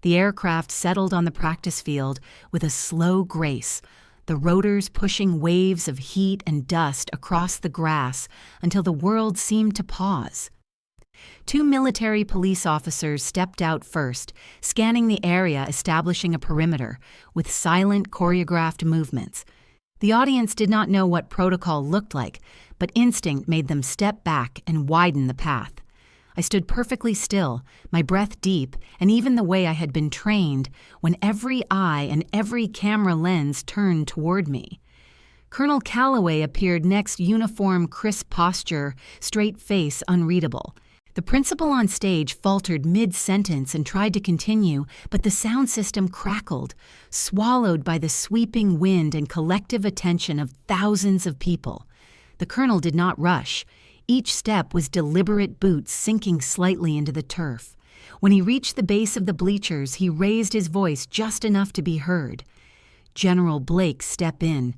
The aircraft settled on the practice field with a slow grace, the rotors pushing waves of heat and dust across the grass until the world seemed to pause. 2 military police officers stepped out first, scanning the area, establishing a perimeter, with silent, choreographed movements. The audience did not know what protocol looked like, but instinct made them step back and widen the path. I stood perfectly still, my breath deep, and even the way I had been trained, when every eye and every camera lens turned toward me. Colonel Calloway appeared next, uniform, crisp posture, straight face unreadable. The principal on stage faltered mid-sentence and tried to continue, but the sound system crackled, swallowed by the sweeping wind and collective attention of thousands of people. The colonel did not rush. Each step was deliberate boots sinking slightly into the turf. When he reached the base of the bleachers, he raised his voice just enough to be heard. General Blake, step in.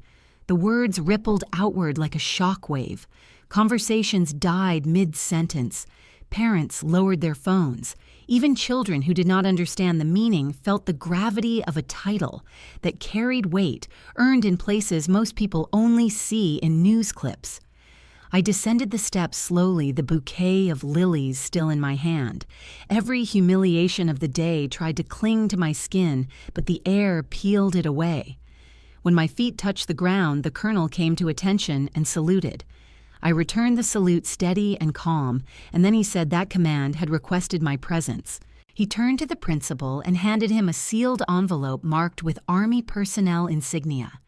The words rippled outward like a shock wave. Conversations died mid-sentence. Parents lowered their phones. Even children who did not understand the meaning felt the gravity of a title that carried weight, earned in places most people only see in news clips. I descended the steps slowly, the bouquet of lilies still in my hand. Every humiliation of the day tried to cling to my skin, but the air peeled it away. When my feet touched the ground, the colonel came to attention and saluted. I returned the salute steady and calm, and then he said that command had requested my presence. He turned to the principal and handed him a sealed envelope marked with Army personnel insignia.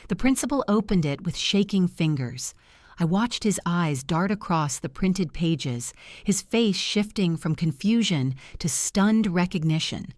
The principal opened it with shaking fingers. I watched his eyes dart across the printed pages, his face shifting from confusion to stunned recognition.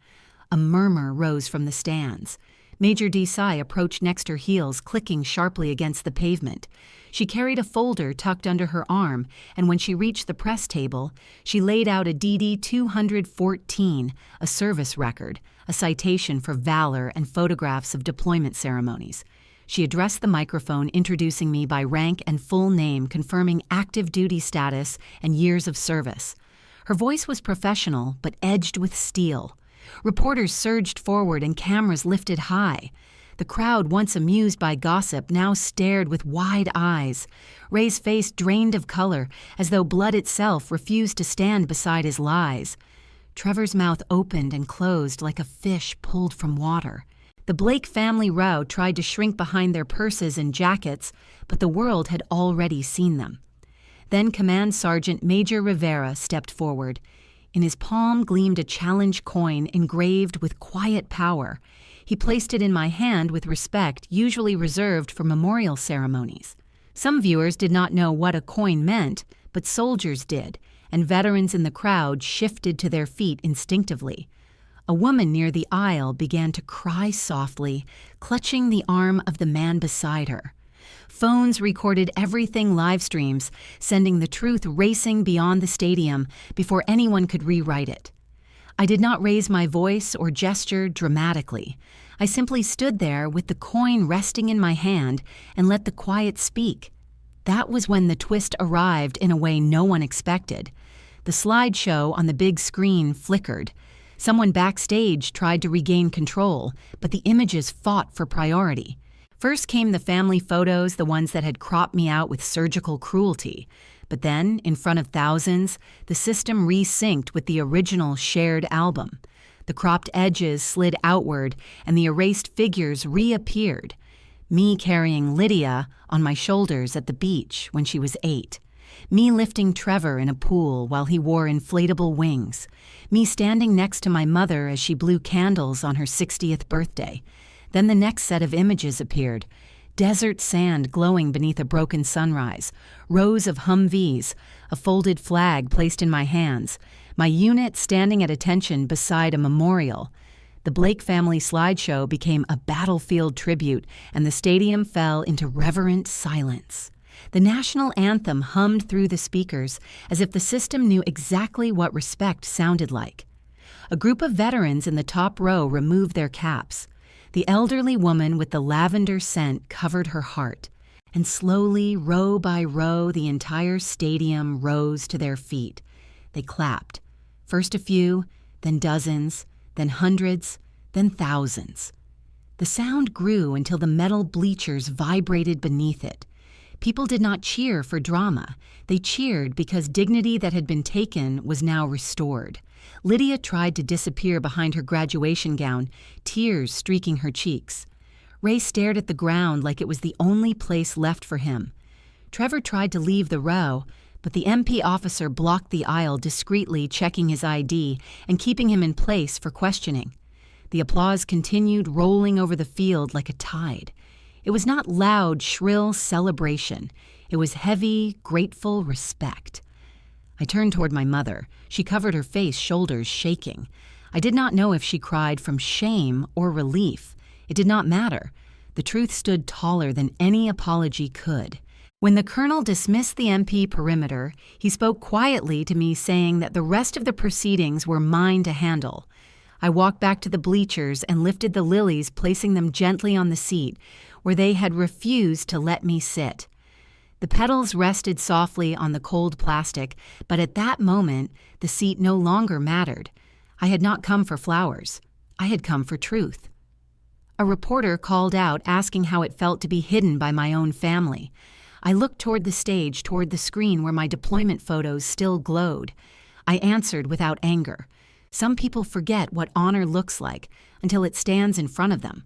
A murmur rose from the stands. Major Desai approached next her heels, clicking sharply against the pavement. She carried a folder tucked under her arm, and when she reached the press table, she laid out a DD 214, a service record, a citation for valor and photographs of deployment ceremonies. She addressed the microphone, introducing me by rank and full name, confirming active duty status and years of service. Her voice was professional, but edged with steel. Reporters surged forward and cameras lifted high. The crowd, once amused by gossip, now stared with wide eyes. Ray's face drained of color, as though blood itself refused to stand beside his lies. Trevor's mouth opened and closed like a fish pulled from water. The Blake family row tried to shrink behind their purses and jackets, but the world had already seen them. Then Command Sergeant Major Rivera stepped forward. In his palm gleamed a challenge coin engraved with quiet power. He placed it in my hand with respect usually reserved for memorial ceremonies. Some viewers did not know what a coin meant, but soldiers did, and veterans in the crowd shifted to their feet instinctively. A woman near the aisle began to cry softly, clutching the arm of the man beside her. Phones recorded everything live streams, sending the truth racing beyond the stadium before anyone could rewrite it. I did not raise my voice or gesture dramatically. I simply stood there with the coin resting in my hand and let the quiet speak. That was when the twist arrived in a way no one expected. The slideshow on the big screen flickered. Someone backstage tried to regain control, but the images fought for priority. First came the family photos, the ones that had cropped me out with surgical cruelty. But then, in front of thousands, the system resynced with the original shared album. The cropped edges slid outward, and the erased figures reappeared. Me carrying Lydia on my shoulders at the beach when she was 8. Me lifting Trevor in a pool while he wore inflatable wings. Me standing next to my mother as she blew candles on her 60th birthday. Then the next set of images appeared. desert sand glowing beneath a broken sunrise, rows of Humvees, a folded flag placed in my hands, my unit standing at attention beside a memorial. The Blake family slideshow became a battlefield tribute, and the stadium fell into reverent silence. The national anthem hummed through the speakers as if the system knew exactly what respect sounded like. A group of veterans in the top row removed their caps. The elderly woman with the lavender scent covered her heart, and slowly, row by row, the entire stadium rose to their feet. They clapped. First a few, then dozens, then hundreds, then thousands. The sound grew until the metal bleachers vibrated beneath it. People did not cheer for drama. They cheered because dignity that had been taken was now restored. Lydia tried to disappear behind her graduation gown, tears streaking her cheeks. Ray stared at the ground like it was the only place left for him. Trevor tried to leave the row, but the MP officer blocked the aisle, discreetly checking his ID and keeping him in place for questioning. The applause continued rolling over the field like a tide. It was not loud, shrill celebration. It was heavy, grateful respect. I turned toward my mother. She covered her face, shoulders shaking. I did not know if she cried from shame or relief. It did not matter. The truth stood taller than any apology could. When the colonel dismissed the MP perimeter, he spoke quietly to me, saying that the rest of the proceedings were mine to handle. I walked back to the bleachers and lifted the lilies, placing them gently on the seat, where they had refused to let me sit. The petals rested softly on the cold plastic, but at that moment, the seat no longer mattered. I had not come for flowers. I had come for truth. A reporter called out, asking how it felt to be hidden by my own family. I looked toward the stage, toward the screen where my deployment photos still glowed. I answered without anger. Some people forget what honor looks like until it stands in front of them.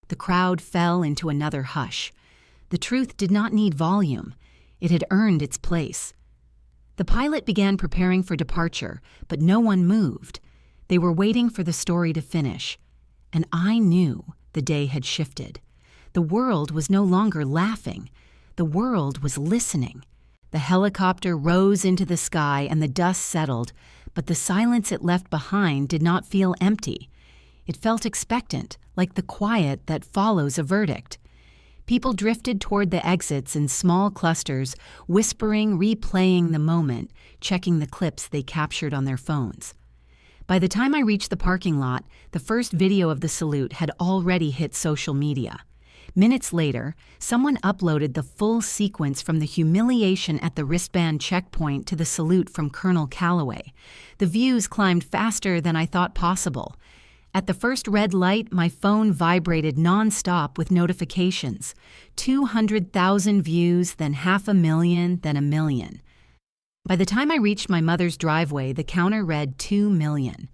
The crowd fell into another hush. The truth did not need volume. It had earned its place. The pilot began preparing for departure, but no one moved. They were waiting for the story to finish. And I knew the day had shifted. The world was no longer laughing. The world was listening. The helicopter rose into the sky and the dust settled, but the silence it left behind did not feel empty. It felt expectant, like the quiet that follows a verdict. People drifted toward the exits in small clusters, whispering, replaying the moment, checking the clips they captured on their phones. By the time I reached the parking lot, the first video of the salute had already hit social media. Minutes later, someone uploaded the full sequence from the humiliation at the wristband checkpoint to the salute from Colonel Calloway. The views climbed faster than I thought possible. At the first red light, my phone vibrated nonstop with notifications. 200,000 views, then 500,000, then 1 million. By the time I reached my mother's driveway, the counter read 2 million.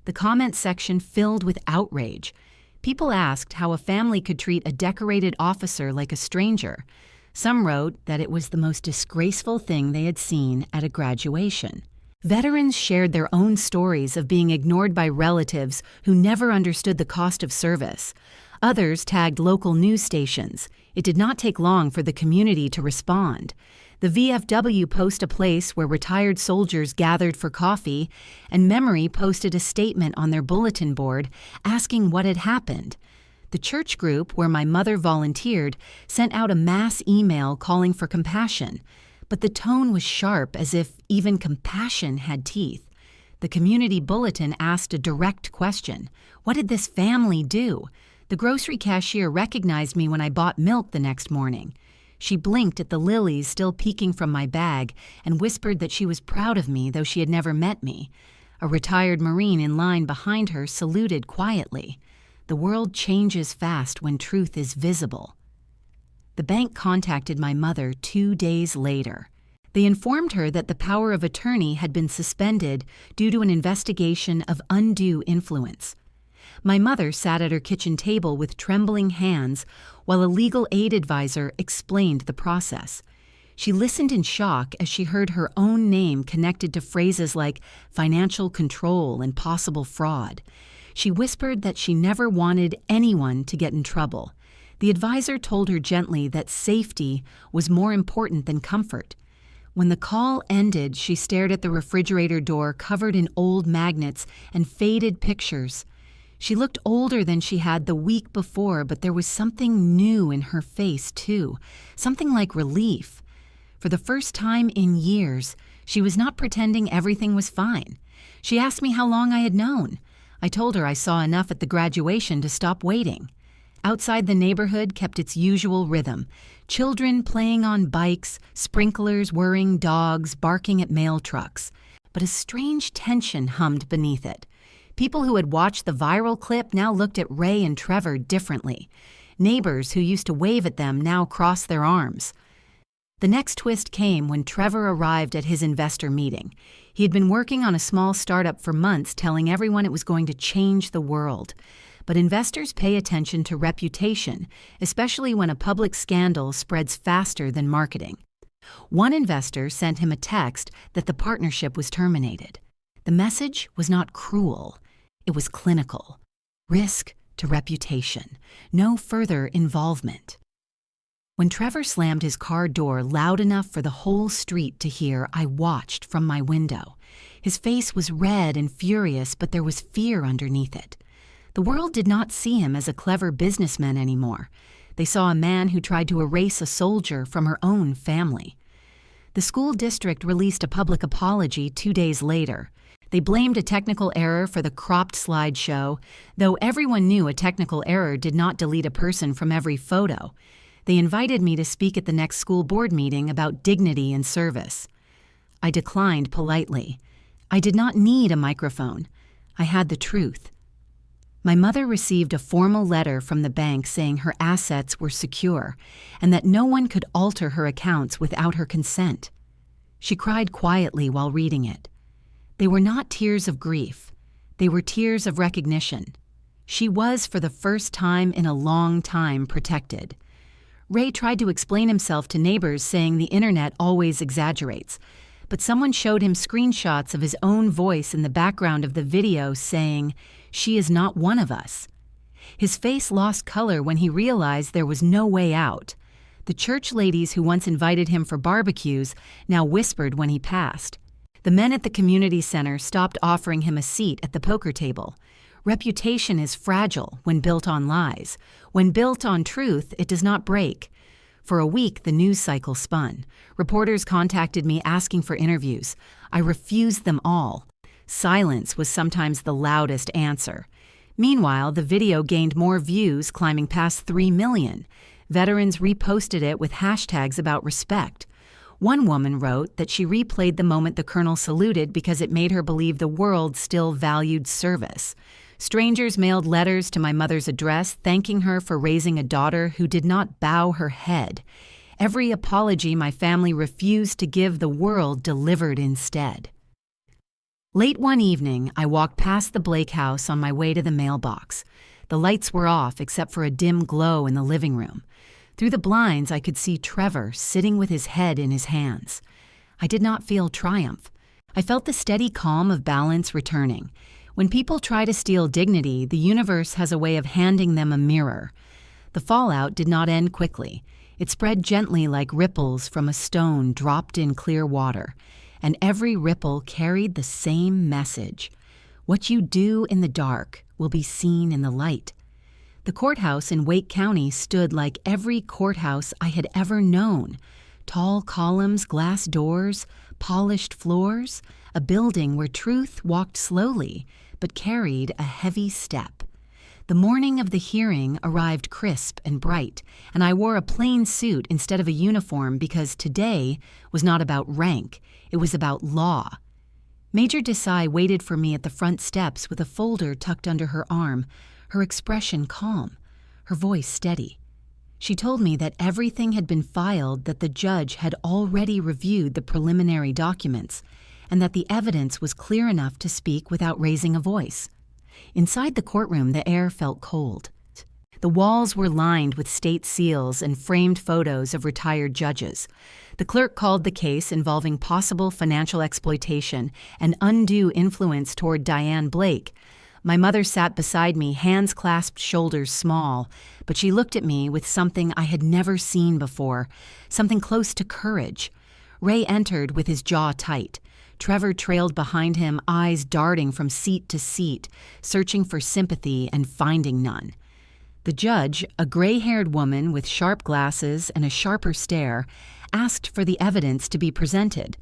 The comment section filled with outrage. People asked how a family could treat a decorated officer like a stranger. Some wrote that it was the most disgraceful thing they had seen at a graduation. Veterans shared their own stories of being ignored by relatives who never understood the cost of service. Others tagged local news stations. It did not take long for the community to respond. The VFW posted a place where retired soldiers gathered for coffee, and Memory posted a statement on their bulletin board asking what had happened. The church group, where my mother volunteered, sent out a mass email calling for compassion, but the tone was sharp, as if even compassion had teeth. The community bulletin asked a direct question. What did this family do? The grocery cashier recognized me when I bought milk the next morning. She blinked at the lilies still peeking from my bag and whispered that she was proud of me, though she had never met me. A retired Marine in line behind her saluted quietly. The world changes fast when truth is visible. The bank contacted my mother 2 days later. They informed her that the power of attorney had been suspended due to an investigation of undue influence. My mother sat at her kitchen table with trembling hands while a legal aid advisor explained the process. She listened in shock as she heard her own name connected to phrases like financial control and possible fraud. She whispered that she never wanted anyone to get in trouble. The advisor told her gently that safety was more important than comfort. When the call ended, she stared at the refrigerator door covered in old magnets and faded pictures. She looked older than she had the week before, but there was something new in her face, too, something like relief. For the first time in years, she was not pretending everything was fine. She asked me how long I had known. I told her I saw enough at the graduation to stop waiting. Outside, the neighborhood kept its usual rhythm. Children playing on bikes, sprinklers whirring, dogs barking at mail trucks. But a strange tension hummed beneath it. People who had watched the viral clip now looked at Ray and Trevor differently. Neighbors who used to wave at them now crossed their arms. The next twist came when Trevor arrived at his investor meeting. He had been working on a small startup for months, telling everyone it was going to change the world. But investors pay attention to reputation, especially when a public scandal spreads faster than marketing. One investor sent him a text that the partnership was terminated. The message was not cruel, it was clinical. Risk to reputation, no further involvement. When Trevor slammed his car door loud enough for the whole street to hear, I watched from my window. His face was red and furious, but there was fear underneath it. The world did not see him as a clever businessman anymore. They saw a man who tried to erase a soldier from her own family. The school district released a public apology 2 days later. They blamed a technical error for the cropped slideshow, though everyone knew a technical error did not delete a person from every photo. They invited me to speak at the next school board meeting about dignity and service. I declined politely. I did not need a microphone. I had the truth. My mother received a formal letter from the bank saying her assets were secure and that no one could alter her accounts without her consent. She cried quietly while reading it. They were not tears of grief. They were tears of recognition. She was, for the first time in a long time, protected. Ray tried to explain himself to neighbors, saying the internet always exaggerates. But someone showed him screenshots of his own voice in the background of the video saying, "She is not one of us." His face lost color when he realized there was no way out. The church ladies who once invited him for barbecues now whispered when he passed. The men at the community center stopped offering him a seat at the poker table. Reputation is fragile when built on lies. When built on truth, it does not break. For a week, the news cycle spun. Reporters contacted me asking for interviews. I refused them all. Silence was sometimes the loudest answer. Meanwhile, the video gained more views, climbing past 3 million. Veterans reposted it with hashtags about respect. One woman wrote that she replayed the moment the colonel saluted because it made her believe the world still valued service. Strangers mailed letters to my mother's address thanking her for raising a daughter who did not bow her head. Every apology my family refused to give, the world delivered instead. Late one evening, I walked past the Blake house on my way to the mailbox. The lights were off except for a dim glow in the living room. Through the blinds, I could see Trevor sitting with his head in his hands. I did not feel triumph. I felt the steady calm of balance returning. When people try to steal dignity, the universe has a way of handing them a mirror. The fallout did not end quickly. It spread gently like ripples from a stone dropped in clear water, and every ripple carried the same message. What you do in the dark will be seen in the light. The courthouse in Wake County stood like every courthouse I had ever known. Tall columns, glass doors, polished floors, a building where truth walked slowly but carried a heavy step. The morning of the hearing arrived crisp and bright, and I wore a plain suit instead of a uniform because today was not about rank, it was about law. Major Desai waited for me at the front steps with a folder tucked under her arm, her expression calm, her voice steady. She told me that everything had been filed, that the judge had already reviewed the preliminary documents, and that the evidence was clear enough to speak without raising a voice. Inside the courtroom, the air felt cold. The walls were lined with state seals and framed photos of retired judges. The clerk called the case involving possible financial exploitation and undue influence toward Diane Blake. My mother sat beside me, hands clasped, shoulders small, but she looked at me with something I had never seen before, something close to courage. Ray entered with his jaw tight. Trevor trailed behind him, eyes darting from seat to seat, searching for sympathy and finding none. The judge, a gray-haired woman with sharp glasses and a sharper stare, asked for the evidence to be presented.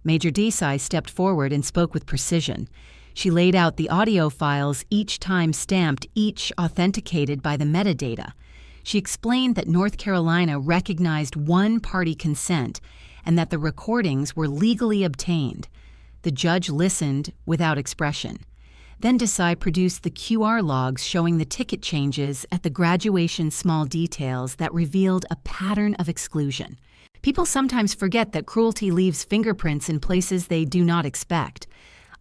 Major Desai stepped forward and spoke with precision. She laid out the audio files, each time stamped, each authenticated by the metadata. She explained that North Carolina recognized one-party consent and that the recordings were legally obtained. The judge listened without expression. Then Desai produced the QR logs showing the ticket changes at the graduation small details that revealed a pattern of exclusion. People sometimes forget that cruelty leaves fingerprints in places they do not expect.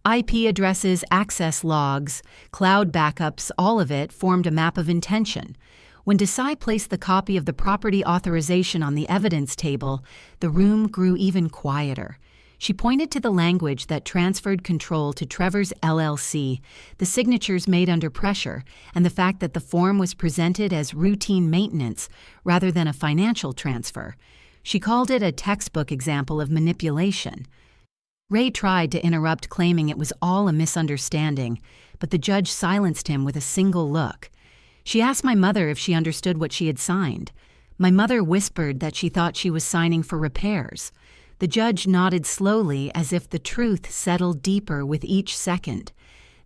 IP addresses, access logs, cloud backups, all of it formed a map of intention. When Desai placed the copy of the property authorization on the evidence table, the room grew even quieter. She pointed to the language that transferred control to Trevor's LLC, the signatures made under pressure, and the fact that the form was presented as routine maintenance rather than a financial transfer. She called it a textbook example of manipulation. Ray tried to interrupt, claiming it was all a misunderstanding, but the judge silenced him with a single look. She asked my mother if she understood what she had signed. My mother whispered that she thought she was signing for repairs. The judge nodded slowly as if the truth settled deeper with each second.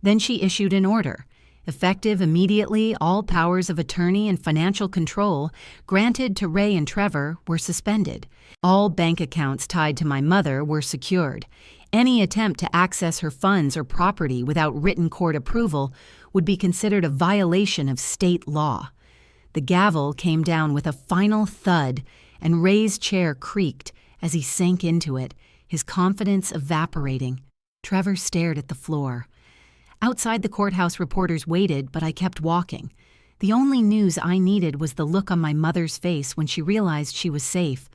Then she issued an order. Effective immediately, all powers of attorney and financial control granted to Ray and Trevor were suspended. All bank accounts tied to my mother were secured. Any attempt to access her funds or property without written court approval would be considered a violation of state law. The gavel came down with a final thud, and Ray's chair creaked as he sank into it, his confidence evaporating. Trevor stared at the floor. Outside the courthouse, reporters waited, but I kept walking. The only news I needed was the look on my mother's face when she realized she was safe.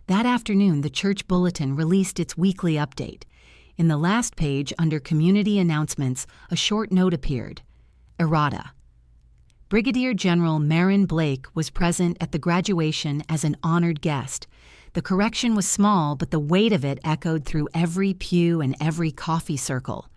That afternoon, the church bulletin released its weekly update. In the last page, under community announcements, a short note appeared. Errata. Brigadier General Marin Blake was present at the graduation as an honored guest. The correction was small, but the weight of it echoed through every pew and every coffee circle.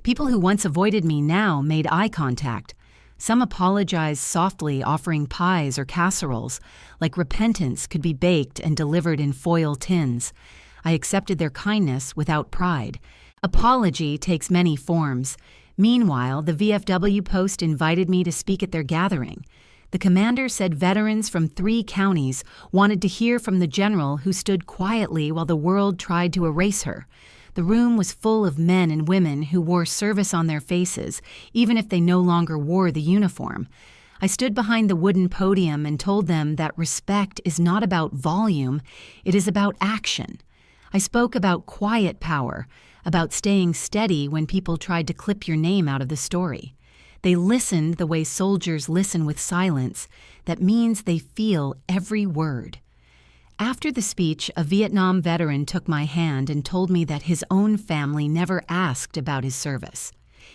People who once avoided me now made eye contact. Some apologized softly, offering pies or casseroles, like repentance could be baked and delivered in foil tins. I accepted their kindness without pride. Apology takes many forms. Meanwhile, the VFW post invited me to speak at their gathering. The commander said veterans from 3 counties wanted to hear from the general who stood quietly while the world tried to erase her. The room was full of men and women who wore service on their faces, even if they no longer wore the uniform. I stood behind the wooden podium and told them that respect is not about volume, it is about action. I spoke about quiet power, about staying steady when people tried to clip your name out of the story. They listened the way soldiers listen with silence. That means they feel every word. After the speech, a Vietnam veteran took my hand and told me that his own family never asked about his service.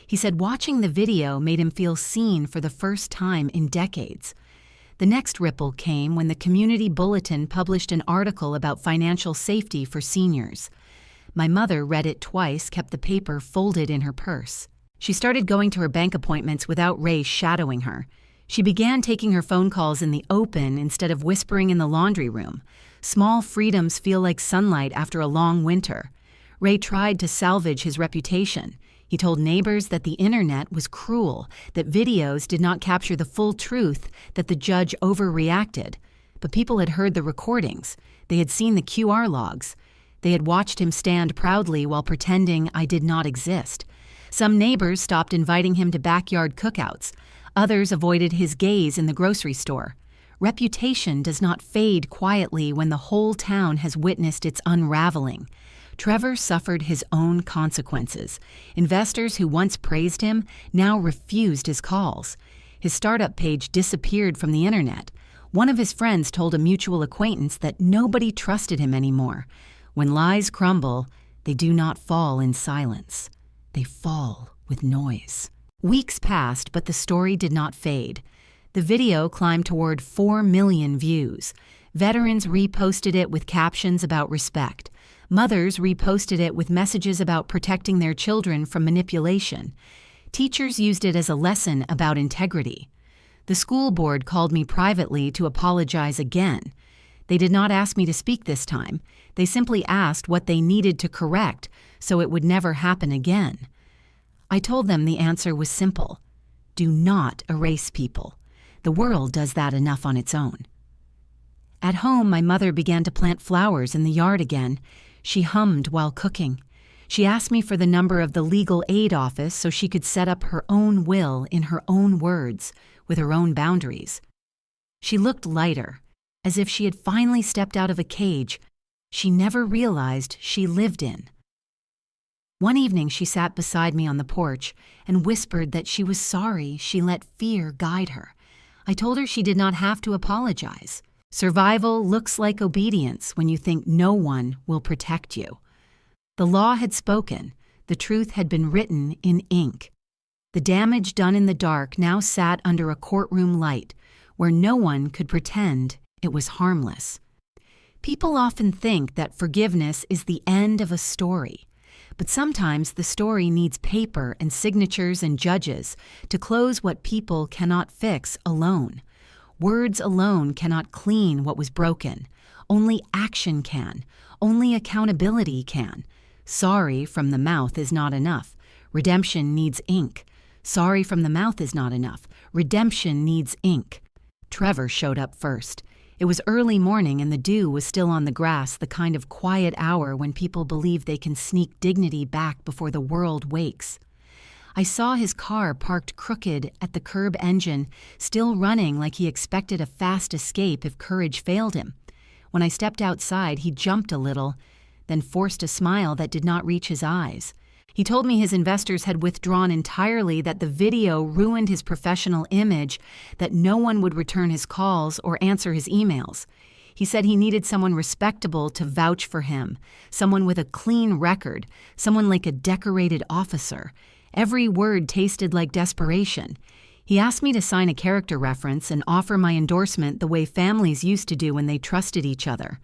He said watching the video made him feel seen for the first time in decades. The next ripple came when the Community Bulletin published an article about financial safety for seniors. My mother read it twice, kept the paper folded in her purse. She started going to her bank appointments without Ray shadowing her. She began taking her phone calls in the open instead of whispering in the laundry room. Small freedoms feel like sunlight after a long winter. Ray tried to salvage his reputation. He told neighbors that the internet was cruel, that videos did not capture the full truth, that the judge overreacted. But people had heard the recordings. They had seen the QR logs. They had watched him stand proudly while pretending I did not exist. Some neighbors stopped inviting him to backyard cookouts. Others avoided his gaze in the grocery store. Reputation does not fade quietly when the whole town has witnessed its unraveling. Trevor suffered his own consequences. Investors who once praised him now refused his calls. His startup page disappeared from the internet. One of his friends told a mutual acquaintance that nobody trusted him anymore. When lies crumble, they do not fall in silence. They fall with noise. Weeks passed, but the story did not fade. The video climbed toward 4 million views. Veterans reposted it with captions about respect. Mothers reposted it with messages about protecting their children from manipulation. Teachers used it as a lesson about integrity. The school board called me privately to apologize again. They did not ask me to speak this time. They simply asked what they needed to correct so it would never happen again. I told them the answer was simple. Do not erase people. The world does that enough on its own. At home, my mother began to plant flowers in the yard again. She hummed while cooking. She asked me for the number of the legal aid office so she could set up her own will in her own words, with her own boundaries. She looked lighter, as if she had finally stepped out of a cage she never realized she lived in. One evening she sat beside me on the porch and whispered that she was sorry she let fear guide her. I told her she did not have to apologize. Survival looks like obedience when you think no one will protect you. The law had spoken. The truth had been written in ink. The damage done in the dark now sat under a courtroom light where no one could pretend it was harmless. People often think that forgiveness is the end of a story, but sometimes the story needs paper and signatures and judges to close what people cannot fix alone. Words alone cannot clean what was broken. Only action can. Only accountability can. Sorry from the mouth is not enough. Redemption needs ink. Sorry from the mouth is not enough. Redemption needs ink. Trevor showed up first. It was early morning and the dew was still on the grass, the kind of quiet hour when people believe they can sneak dignity back before the world wakes. I saw his car parked crooked at the curb engine, still running like he expected a fast escape if courage failed him. When I stepped outside, he jumped a little, then forced a smile that did not reach his eyes. He told me his investors had withdrawn entirely, that the video ruined his professional image, that no one would return his calls or answer his emails. He said he needed someone respectable to vouch for him, someone with a clean record, someone like a decorated officer. Every word tasted like desperation. He asked me to sign a character reference and offer my endorsement the way families used to do when they trusted each other.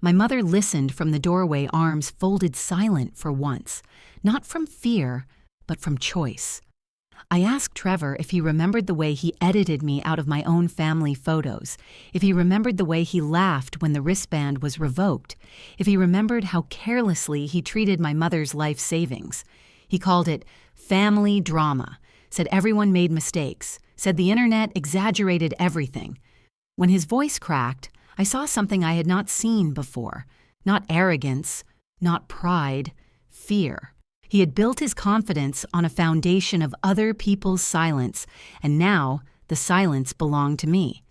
My mother listened from the doorway, arms folded silent for once, not from fear, but from choice. I asked Trevor if he remembered the way he edited me out of my own family photos, if he remembered the way he laughed when the wristband was revoked, if he remembered how carelessly he treated my mother's life savings. He called it family drama, said everyone made mistakes, said the internet exaggerated everything. When his voice cracked, I saw something I had not seen before. Not arrogance, not pride, fear. He had built his confidence on a foundation of other people's silence, and now the silence belonged to me.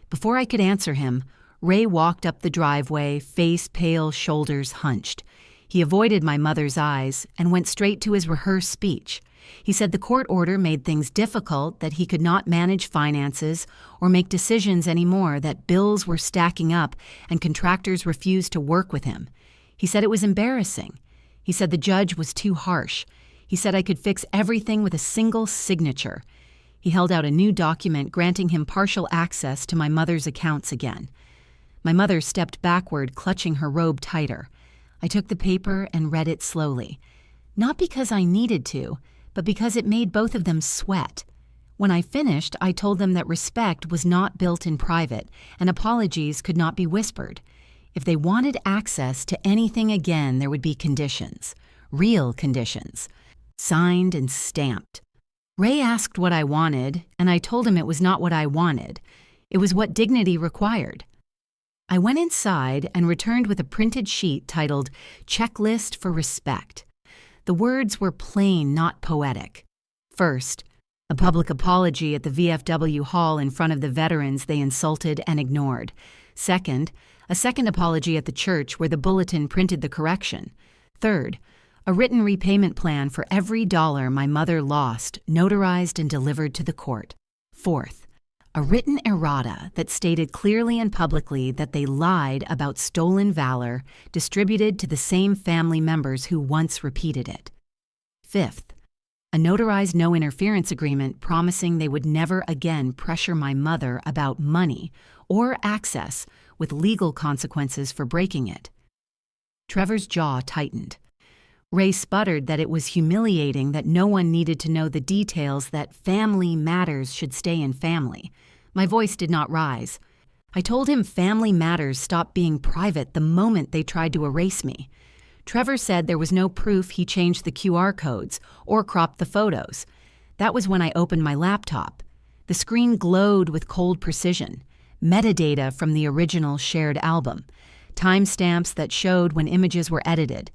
Before I could answer him, Ray walked up the driveway, face pale, shoulders hunched. He avoided my mother's eyes and went straight to his rehearsed speech. He said the court order made things difficult, that he could not manage finances or make decisions anymore, that bills were stacking up and contractors refused to work with him. He said it was embarrassing. He said the judge was too harsh. He said I could fix everything with a single signature. He held out a new document granting him partial access to my mother's accounts again. My mother stepped backward, clutching her robe tighter. I took the paper and read it slowly. Not because I needed to, but because it made both of them sweat. When I finished, I told them that respect was not built in private, and apologies could not be whispered. If they wanted access to anything again, there would be conditions, real conditions, signed and stamped. Ray asked what I wanted, and I told him it was not what I wanted. It was what dignity required. I went inside and returned with a printed sheet titled Checklist for Respect. The words were plain, not poetic. First, a public apology at the VFW hall in front of the veterans they insulted and ignored. Second, a second apology at the church where the bulletin printed the correction. Third, a written repayment plan for every dollar my mother lost, notarized and delivered to the court. Fourth, a written errata that stated clearly and publicly that they lied about stolen valor distributed to the same family members who once repeated it. Fifth, a notarized no-interference agreement promising they would never again pressure my mother about money or access with legal consequences for breaking it. Trevor's jaw tightened. Ray sputtered that it was humiliating that no one needed to know the details, that family matters should stay in family. My voice did not rise. I told him family matters stopped being private the moment they tried to erase me. Trevor said there was no proof he changed the QR codes or cropped the photos. That was when I opened my laptop. The screen glowed with cold precision. Metadata from the original shared album. Timestamps that showed when images were edited.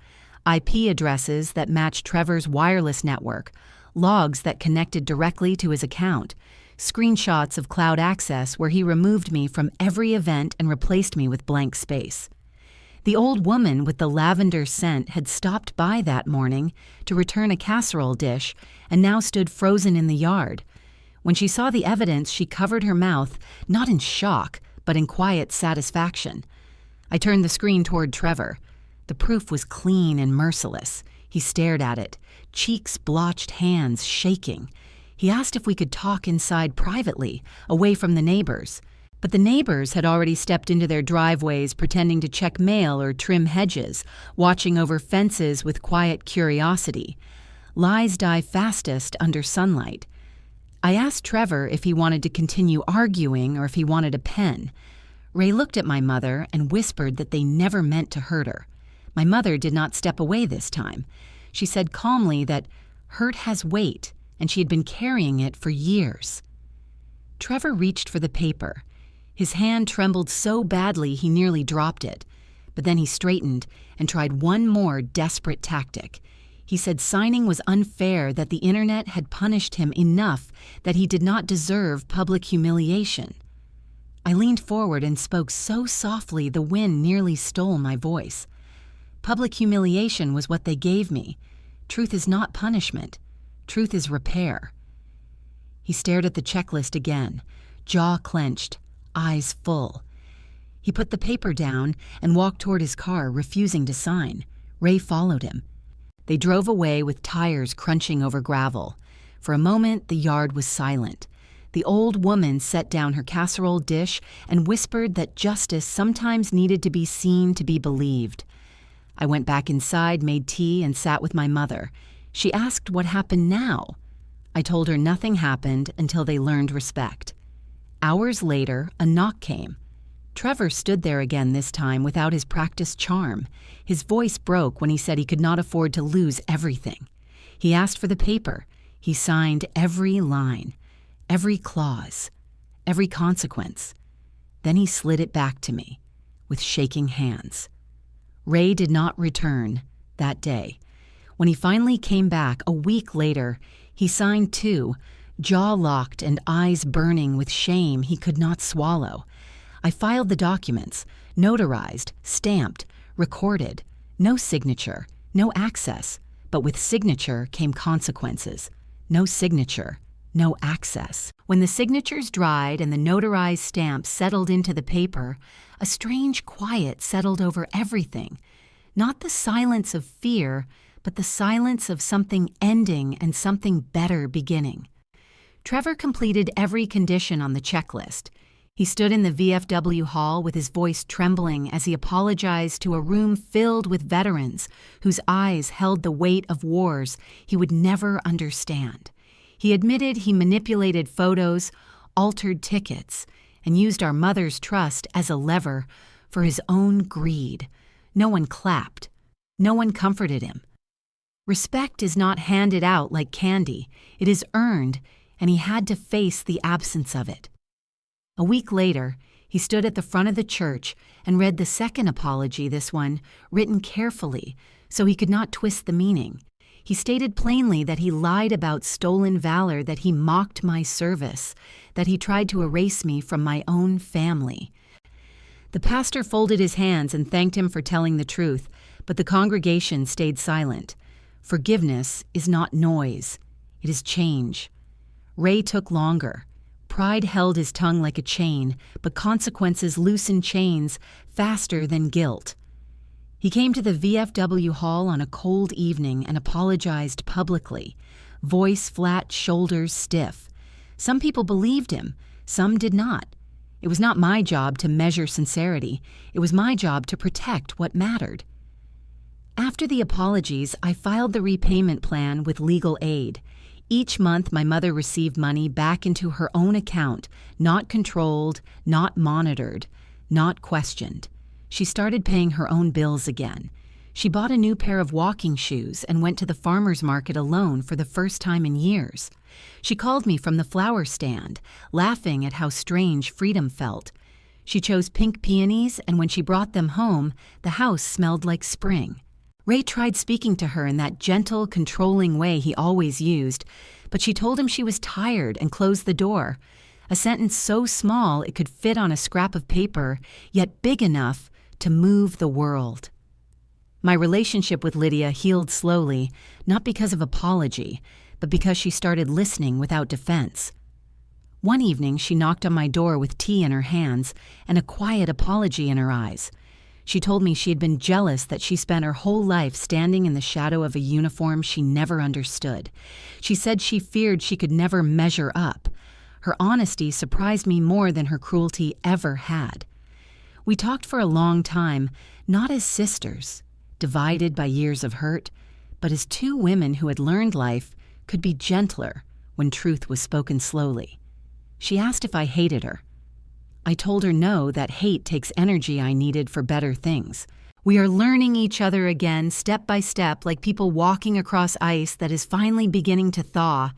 IP addresses that matched Trevor's wireless network. Logs that connected directly to his account. Screenshots of cloud access where he removed me from every event and replaced me with blank space. The old woman with the lavender scent had stopped by that morning to return a casserole dish and now stood frozen in the yard. When she saw the evidence, she covered her mouth, not in shock, but in quiet satisfaction. I turned the screen toward Trevor. The proof was clean and merciless. He stared at it, cheeks blotched, hands shaking. He asked if we could talk inside privately, away from the neighbors. But the neighbors had already stepped into their driveways pretending to check mail or trim hedges, watching over fences with quiet curiosity. Lies die fastest under sunlight. I asked Trevor if he wanted to continue arguing or if he wanted a pen. Ray looked at my mother and whispered that they never meant to hurt her. My mother did not step away this time. She said calmly that hurt has weight, and she had been carrying it for years. Trevor reached for the paper. His hand trembled so badly he nearly dropped it. But then he straightened and tried one more desperate tactic. He said signing was unfair, that the internet had punished him enough that he did not deserve public humiliation. I leaned forward and spoke so softly the wind nearly stole my voice. Public humiliation was what they gave me. Truth is not punishment. Truth is repair. He stared at the checklist again, jaw clenched, eyes full. He put the paper down and walked toward his car, refusing to sign. Ray followed him. They drove away with tires crunching over gravel. For a moment, the yard was silent. The old woman set down her casserole dish and whispered that justice sometimes needed to be seen to be believed. I went back inside, made tea, and sat with my mother. She asked what happened now. I told her nothing happened until they learned respect. Hours later, a knock came. Trevor stood there again, this time without his practiced charm. His voice broke when he said he could not afford to lose everything. He asked for the paper. He signed every line, every clause, every consequence. Then he slid it back to me with shaking hands. Ray did not return that day. When he finally came back a week later, he signed too, jaw locked and eyes burning with shame he could not swallow. I filed the documents, notarized, stamped, recorded. No signature, no access, but with signature came consequences. No signature, no access. When the signatures dried and the notarized stamp settled into the paper, a strange quiet settled over everything. Not the silence of fear, but the silence of something ending and something better beginning. Trevor completed every condition on the checklist. He stood in the VFW hall with his voice trembling as he apologized to a room filled with veterans whose eyes held the weight of wars he would never understand. He admitted he manipulated photos, altered tickets, and used our mother's trust as a lever for his own greed. No one clapped. No one comforted him. Respect is not handed out like candy. It is earned, and he had to face the absence of it. A week later, he stood at the front of the church and read the second apology, this one written carefully so he could not twist the meaning. He stated plainly that he lied about stolen valor, that he mocked my service, that he tried to erase me from my own family. The pastor folded his hands and thanked him for telling the truth, but the congregation stayed silent. Forgiveness is not noise. It is change. Ray took longer. Pride held his tongue like a chain, but consequences loosen chains faster than guilt. He came to the VFW hall on a cold evening and apologized publicly. voice flat, shoulders stiff. Some people believed him, some did not. It was not my job to measure sincerity. It was my job to protect what mattered. After the apologies, I filed the repayment plan with legal aid. Each month, my mother received money back into her own account, not controlled, not monitored, not questioned. She started paying her own bills again. She bought a new pair of walking shoes and went to the farmer's market alone for the first time in years. She called me from the flower stand, laughing at how strange freedom felt. She chose pink peonies, and when she brought them home, the house smelled like spring. Ray tried speaking to her in that gentle, controlling way he always used, but she told him she was tired and closed the door. A sentence so small it could fit on a scrap of paper, yet big enough to move the world. My relationship with Lydia healed slowly, not because of apology, but because she started listening without defense. One evening, she knocked on my door with tea in her hands and a quiet apology in her eyes. She told me she had been jealous that she spent her whole life standing in the shadow of a uniform she never understood. She said she feared she could never measure up. Her honesty surprised me more than her cruelty ever had. We talked for a long time, not as sisters, divided by years of hurt, but as two women who had learned life could be gentler when truth was spoken slowly. She asked if I hated her. I told her no, that hate takes energy I needed for better things. We are learning each other again, step by step, like people walking across ice that is finally beginning to thaw.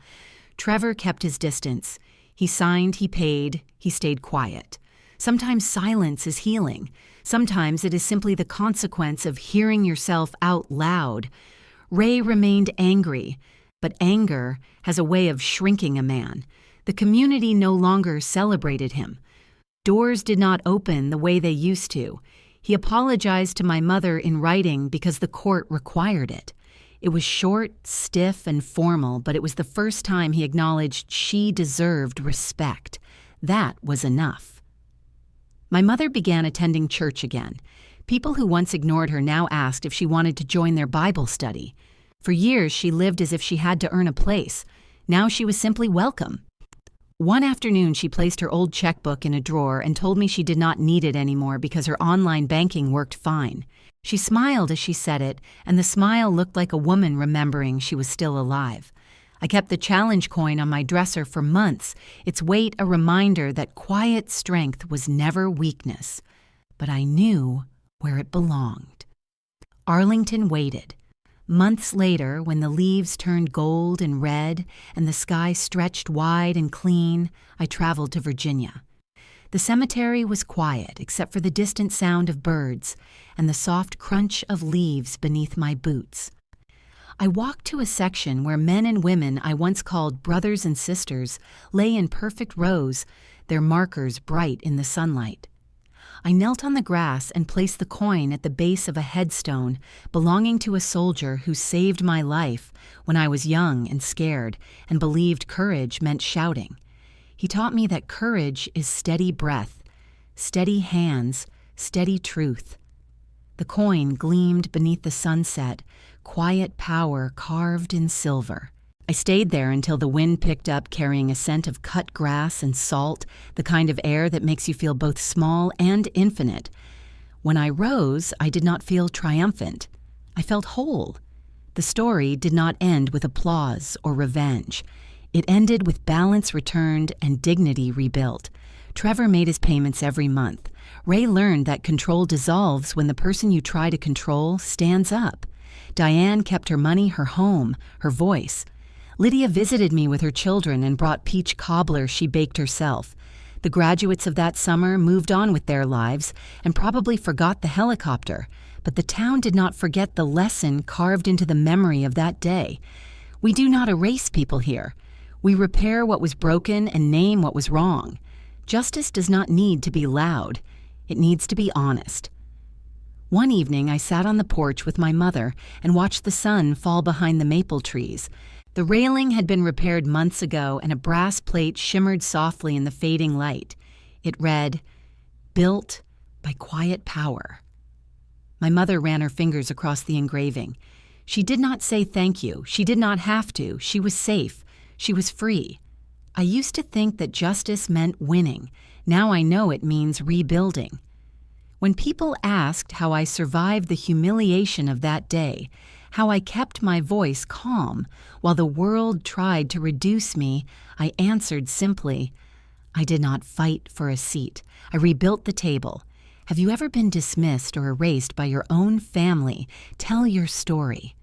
Trevor kept his distance. He signed, he paid, he stayed quiet. Sometimes silence is healing. Sometimes it is simply the consequence of hearing yourself out loud. Ray remained angry, but anger has a way of shrinking a man. The community no longer celebrated him. Doors did not open the way they used to. He apologized to my mother in writing because the court required it. It was short, stiff, and formal, but it was the first time he acknowledged she deserved respect. That was enough. My mother began attending church again. People who once ignored her now asked if she wanted to join their Bible study. For years, she lived as if she had to earn a place. Now she was simply welcome. One afternoon, she placed her old checkbook in a drawer and told me she did not need it anymore because her online banking worked fine. She smiled as she said it, and the smile looked like a woman remembering she was still alive. I kept the challenge coin on my dresser for months, its weight a reminder that quiet strength was never weakness. But I knew where it belonged. Arlington waited. Months later, when the leaves turned gold and red and the sky stretched wide and clean, I traveled to Virginia. The cemetery was quiet except for the distant sound of birds and the soft crunch of leaves beneath my boots. I walked to a section where men and women I once called brothers and sisters lay in perfect rows, their markers bright in the sunlight. I knelt on the grass and placed the coin at the base of a headstone belonging to a soldier who saved my life when I was young and scared and believed courage meant shouting. He taught me that courage is steady breath, steady hands, steady truth. The coin gleamed beneath the sunset, quiet power carved in silver. I stayed there until the wind picked up, carrying a scent of cut grass and salt, the kind of air that makes you feel both small and infinite. When I rose, I did not feel triumphant. I felt whole. The story did not end with applause or revenge. It ended with balance returned and dignity rebuilt. Trevor made his payments every month. Ray learned that control dissolves when the person you try to control stands up. Diane kept her money, her home, her voice. Lydia visited me with her children and brought peach cobbler she baked herself. The graduates of that summer moved on with their lives and probably forgot the helicopter, but the town did not forget the lesson carved into the memory of that day. We do not erase people here. We repair what was broken and name what was wrong. Justice does not need to be loud. It needs to be honest. One evening, I sat on the porch with my mother and watched the sun fall behind the maple trees. The railing had been repaired months ago, and a brass plate shimmered softly in the fading light. It read, "Built by quiet power." My mother ran her fingers across the engraving. She did not say thank you. She did not have to. She was safe. She was free. I used to think that justice meant winning. Now I know it means rebuilding. When people asked how I survived the humiliation of that day, how I kept my voice calm while the world tried to reduce me, I answered simply, I did not fight for a seat. I rebuilt the table. Have you ever been dismissed or erased by your own family? Tell your story.